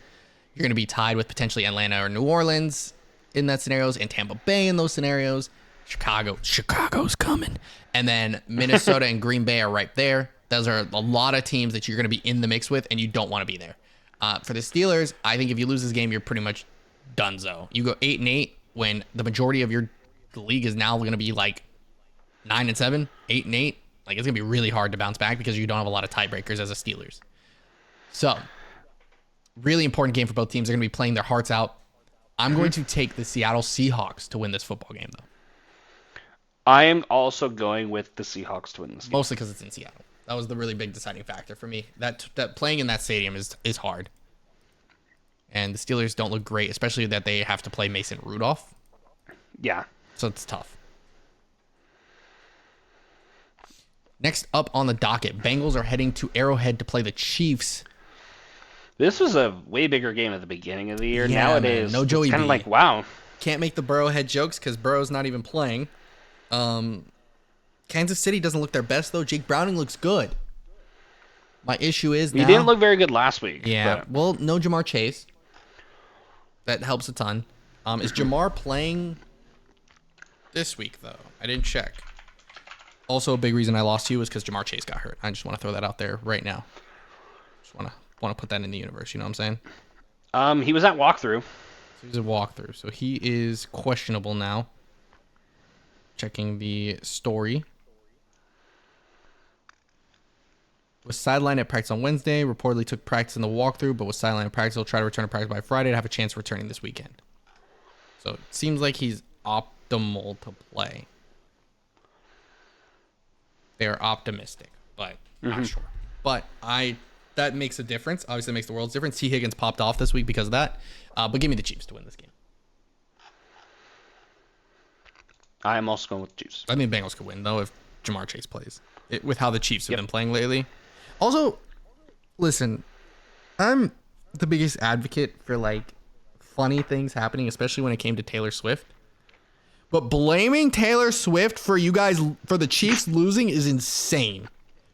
B: you're going to be tied with potentially Atlanta or New Orleans in that scenarios, and Tampa Bay in those scenarios. Chicago's coming. And then Minnesota and Green Bay are right there. Those are a lot of teams that you're going to be in the mix with, and you don't want to be there. For the Steelers, I think if you lose this game, you're pretty much donezo. You go 8-8 when the majority of the league is now going to be like 9-7, 8-8. Like, it's going to be really hard to bounce back because you don't have a lot of tiebreakers as a Steelers. So, really important game for both teams. They're going to be playing their hearts out. I'm going to take the Seattle Seahawks to win this football game, though.
C: I am also going with the Seahawks to win this game.
B: Mostly because it's in Seattle. That was the really big deciding factor for me. That playing in that stadium is hard. And the Steelers don't look great, especially that they have to play Mason Rudolph.
C: Yeah.
B: So it's tough. Next up on the docket, Bengals are heading to Arrowhead to play the Chiefs.
C: This was a way bigger game at the beginning of the year.
B: Yeah,
C: Nowadays,
B: man. No Joey
C: it's kind
B: B.
C: of like, wow.
B: Can't make the Burrowhead jokes because Burrow's not even playing. Kansas City doesn't look their best, though. Jake Browning looks good. My issue is
C: He
B: now...
C: didn't look very good last week.
B: Yeah,
C: but...
B: well, no Jamar Chase. That helps a ton. Is Jamar playing this week, though? I didn't check. Also, a big reason I lost you was because Jamar Chase got hurt. I just want to throw that out there right now. Just want to put that in the universe. You know what I'm
C: saying? He was at walkthrough.
B: So he was at walkthrough. So he is questionable now. Checking the story. Was sidelined at practice on Wednesday. Reportedly took practice in the walkthrough, but was sidelined at practice. He'll try to return to practice by Friday to have a chance of returning this weekend. So it seems like he's optimal to play. They are optimistic, but not sure. But that makes a difference. Obviously, it makes the world's difference. T. Higgins popped off this week because of that. But give me the Chiefs to win this game.
C: I am also going with the Chiefs.
B: I think Bengals could win, though, if Jamar Chase plays. With how the Chiefs have been playing lately. Also, listen, I'm the biggest advocate for, like, funny things happening, especially when it came to Taylor Swift. But blaming Taylor Swift for the Chiefs losing is insane.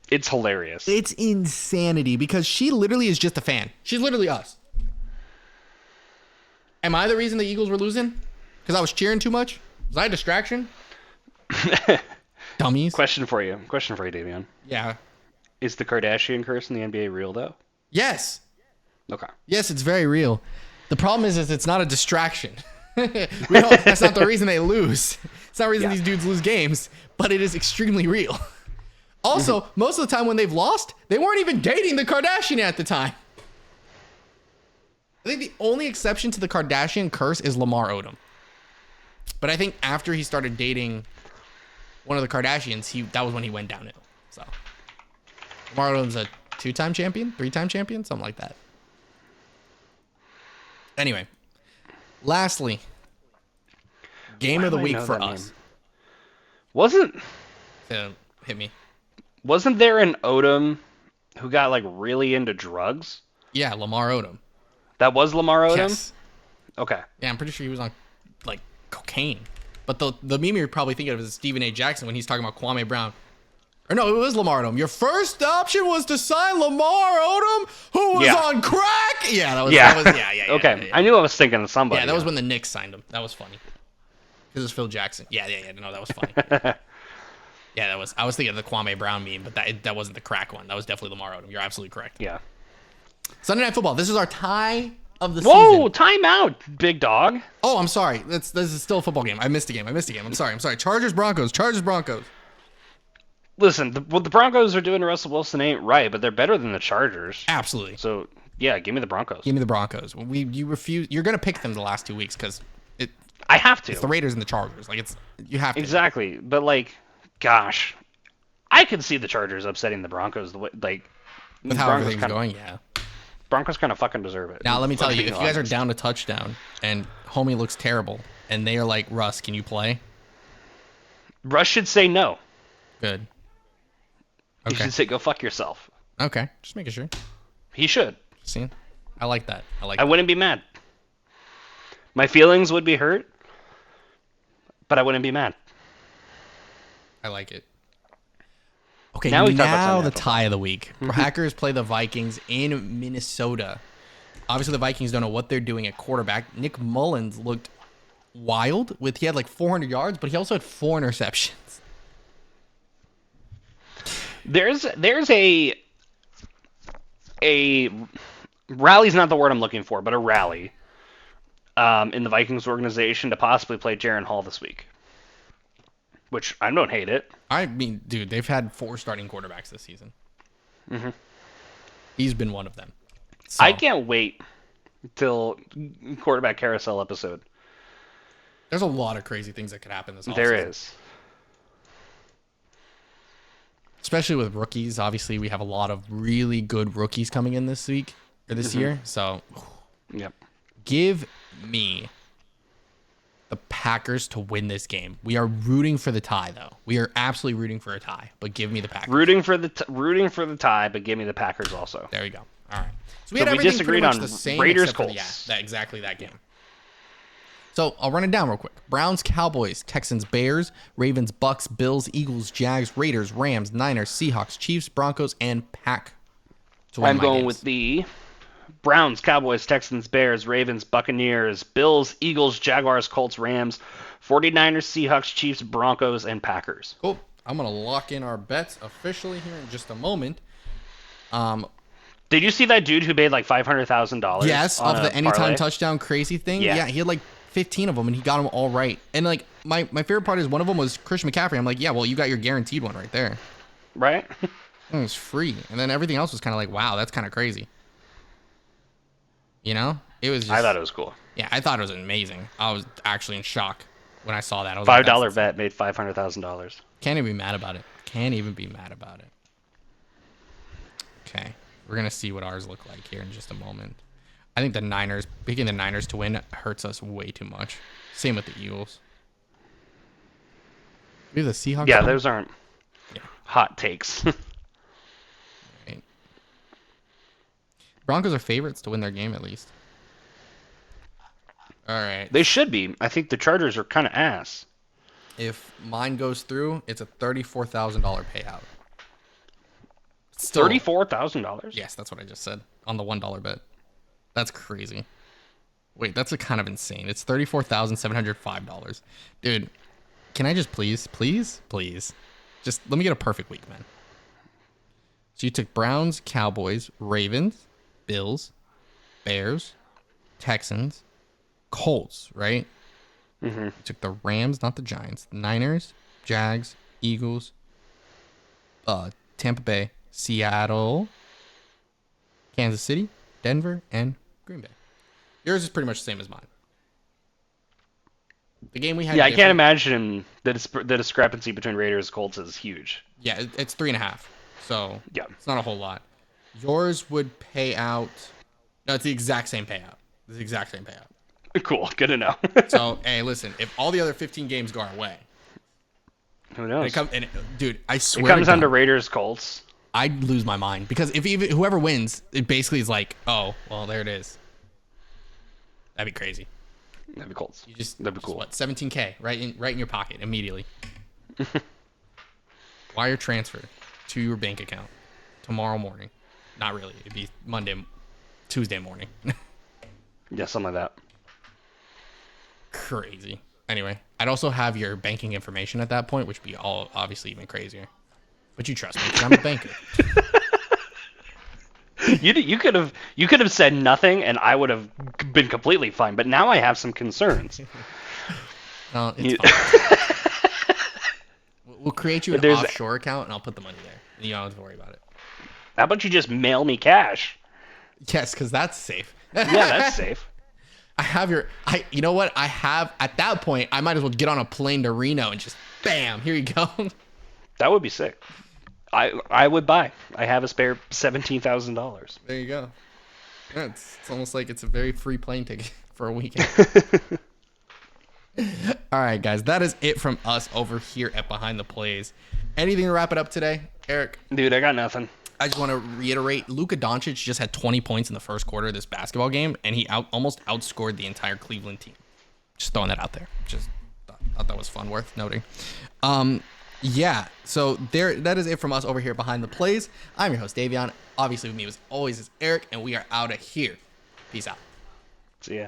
C: It's hilarious.
B: It's insanity because she literally is just a fan. She's literally us. Am I the reason the Eagles were losing? Because I was cheering too much? Was I a distraction? Dummies.
C: Question for you, Davion.
B: Yeah.
C: Is the Kardashian curse in the NBA real, though?
B: Yes.
C: Okay.
B: Yes, it's very real. The problem is it's not a distraction. That's not the reason they lose. It's not the reason these dudes lose games, but it is extremely real. Also, most of the time when they've lost, they weren't even dating the Kardashian at the time. I think the only exception to the Kardashian curse is Lamar Odom. But I think after he started dating one of the Kardashians, that was when he went downhill. So Lamar Odom's a 2-time champion, 3-time champion, something like that. Anyway, lastly, game of the week for us. Hit me.
C: Wasn't there an Odom who got like really into drugs?
B: Yeah, Lamar Odom.
C: That was Lamar Odom?
B: Yes.
C: Okay.
B: Yeah, I'm pretty sure he was on like cocaine. But the meme you're probably thinking of is Stephen A. Jackson when he's talking about Kwame Brown. Or no, it was Lamar Odom. Your first option was to sign Lamar Odom, who was on crack. Yeah, that was.
C: Okay, I knew I was thinking of somebody.
B: Yeah, that was when the Knicks signed him. That was funny. This is Phil Jackson. Yeah. No, that was funny. Yeah, that was. I was thinking of the Kwame Brown meme, but that wasn't the crack one. That was definitely Lamar Odom. You're absolutely correct.
C: Yeah.
B: Sunday Night Football. This is our tie of the
C: Whoa,
B: season.
C: timeout, big dog.
B: Oh, I'm sorry. This is still a football game. I missed a game. I'm sorry. Chargers, Broncos.
C: Listen, what the Broncos are doing to Russell Wilson ain't right, but they're better than the Chargers.
B: Absolutely.
C: So, yeah, give me the Broncos.
B: Give me the Broncos. You refuse. You're gonna pick them the last 2 weeks because
C: I have to.
B: it's the Raiders and the Chargers. You have to.
C: Exactly. But, gosh, I could see the Chargers upsetting the Broncos the way,
B: With how everything's going, yeah.
C: Broncos kind of fucking deserve it.
B: Now, let me tell you, if you guys are
C: honest.
B: down to touchdown and homie looks terrible and they are like, Russ, can you play?
C: Russ should say no.
B: Good.
C: He
B: Okay.
C: should say, go fuck yourself.
B: Okay. Just making sure.
C: He should.
B: See? I like that.
C: I wouldn't be mad. My feelings would be hurt, but I wouldn't be mad.
B: I like it. Okay,
C: Now we talk about
B: now
C: Sunday
B: the
C: Night
B: tie of the week. Packers play the Vikings in Minnesota. Obviously, the Vikings don't know what they're doing at quarterback. Nick Mullins looked wild. He had 400 yards, but he also had 4 interceptions.
C: There's a rally's not the word I'm looking for, but a rally in the Vikings organization to possibly play Jaren Hall this week, which I don't hate it.
B: I mean, dude, they've had 4 starting quarterbacks this season. Mm-hmm. He's been one of them. So,
C: I can't wait till quarterback carousel episode.
B: there's a lot of crazy things that could happen this offseason.
C: There is.
B: Especially with rookies. Obviously, we have a lot of really good rookies coming in this week or this year. So,
C: Yep.
B: give me the Packers to win this game. We are rooting for the tie, though. We are absolutely rooting for a tie, but give me the Packers.
C: Rooting for the tie, but give me the Packers also.
B: There we go. All right. So we
C: So
B: had
C: we
B: everything
C: disagreed
B: pretty much
C: on
B: the same
C: Raiders,
B: except for
C: Colts.
B: exactly that game. So I'll run it down real quick. Browns, Cowboys, Texans, Bears, Ravens, Bucks, Bills, Eagles, Jags, Raiders, Rams, Niners, Seahawks, Chiefs, Broncos, and Pack. to win
C: I'm
B: my
C: going
B: games.
C: with the Browns, Cowboys, Texans, Bears, Ravens, Buccaneers, Bills, Eagles, Jaguars, Colts, Rams, 49ers, Seahawks, Chiefs, Broncos, and Packers.
B: Cool. I'm going to lock in our bets officially here in just a moment.
C: Did you see that dude who made $500,000?
B: Yes,
C: on
B: off
C: a
B: the anytime
C: parlay?
B: touchdown crazy thing.
C: Yeah.
B: He had 15 of them, and he got them all right. And my favorite part is one of them was Christian McCaffrey. I'm like, yeah, well, you got your guaranteed one right there.
C: Right?
B: It was free. And then everything else was kind of wow, that's kind of crazy. You know? It was just,
C: I thought it was cool.
B: Yeah, I thought it was amazing. I was actually in shock when I saw that. I was
C: $5
B: that's-
C: bet made $500,000.
B: Can't even be mad about it. Can't even be mad about it. Okay. We're going to see what ours look like here in just a moment. I think picking the Niners to win hurts us way too much. Same with the Eagles. We have the Seahawks.
C: Yeah,
B: one?
C: those aren't hot takes.
B: Right. Broncos are favorites to win their game at least. All right.
C: They should be. I think the Chargers are kind of ass.
B: If mine goes through, it's a $34,000 payout. Still,
C: $34,000?
B: Yes, that's what I just said on the $1 bet. That's crazy. Wait, that's kind of insane. It's $34,705. Dude, can I just please, just let me get a perfect week, man. So you took Browns, Cowboys, Ravens, Bills, Bears, Texans, Colts, right?
C: Mm-hmm.
B: You took the Rams, not the Giants, Niners, Jags, Eagles, Tampa Bay, Seattle, Kansas City, Denver, and Green Bay. Yours is pretty much the same as mine. The game we had.
C: Yeah, I can't imagine the discrepancy between Raiders and Colts is huge.
B: Yeah, it's 3.5. So
C: Yeah.
B: it's not a whole lot. Yours would pay out. No, it's the exact same payout. It's the exact same payout.
C: Cool. Good to know.
B: So hey, listen, if all the other 15 games go our way,
C: Who knows?
B: dude, I swear
C: It comes
B: to
C: down to
B: God,
C: Raiders Colts.
B: I'd lose my mind because if even whoever wins, it basically is oh, well, there it is. That'd be crazy.
C: That'd be Colts.
B: You just
C: That'd be cool.
B: What, $17K right in your pocket immediately. Wire transfer to your bank account tomorrow morning. Not really. It'd be Tuesday morning.
C: Yeah, something like that.
B: Crazy. Anyway, I'd also have your banking information at that point, which would be all obviously even crazier. But you trust me, because I'm a banker.
C: You could have said nothing, and I would have been completely fine. But now I have some concerns.
B: No, it's fine. We'll create you an offshore account, and I'll put the money there. You don't have to worry about it.
C: How about you just mail me cash?
B: Yes, because that's safe.
C: Yeah, that's safe.
B: You know what? At that point, I might as well get on a plane to Reno and just, bam, here you go.
C: That would be sick. I would buy. I have a spare $17,000.
B: There you go. Yeah, it's almost like it's a very free plane ticket for a weekend. All right, guys, that is it from us over here at Behind the Plays. Anything to wrap it up today, Eric?
C: Dude, I got nothing.
B: I just want to reiterate, Luka Doncic just had 20 points in the first quarter of this basketball game, and he almost outscored the entire Cleveland team. Just throwing that out there. Just thought that was fun, worth noting. Yeah, so that is it from us over here Behind the Plays. I'm your host, Davion. Obviously, with me as always is Eric, and we are out of here. Peace out.
C: See ya.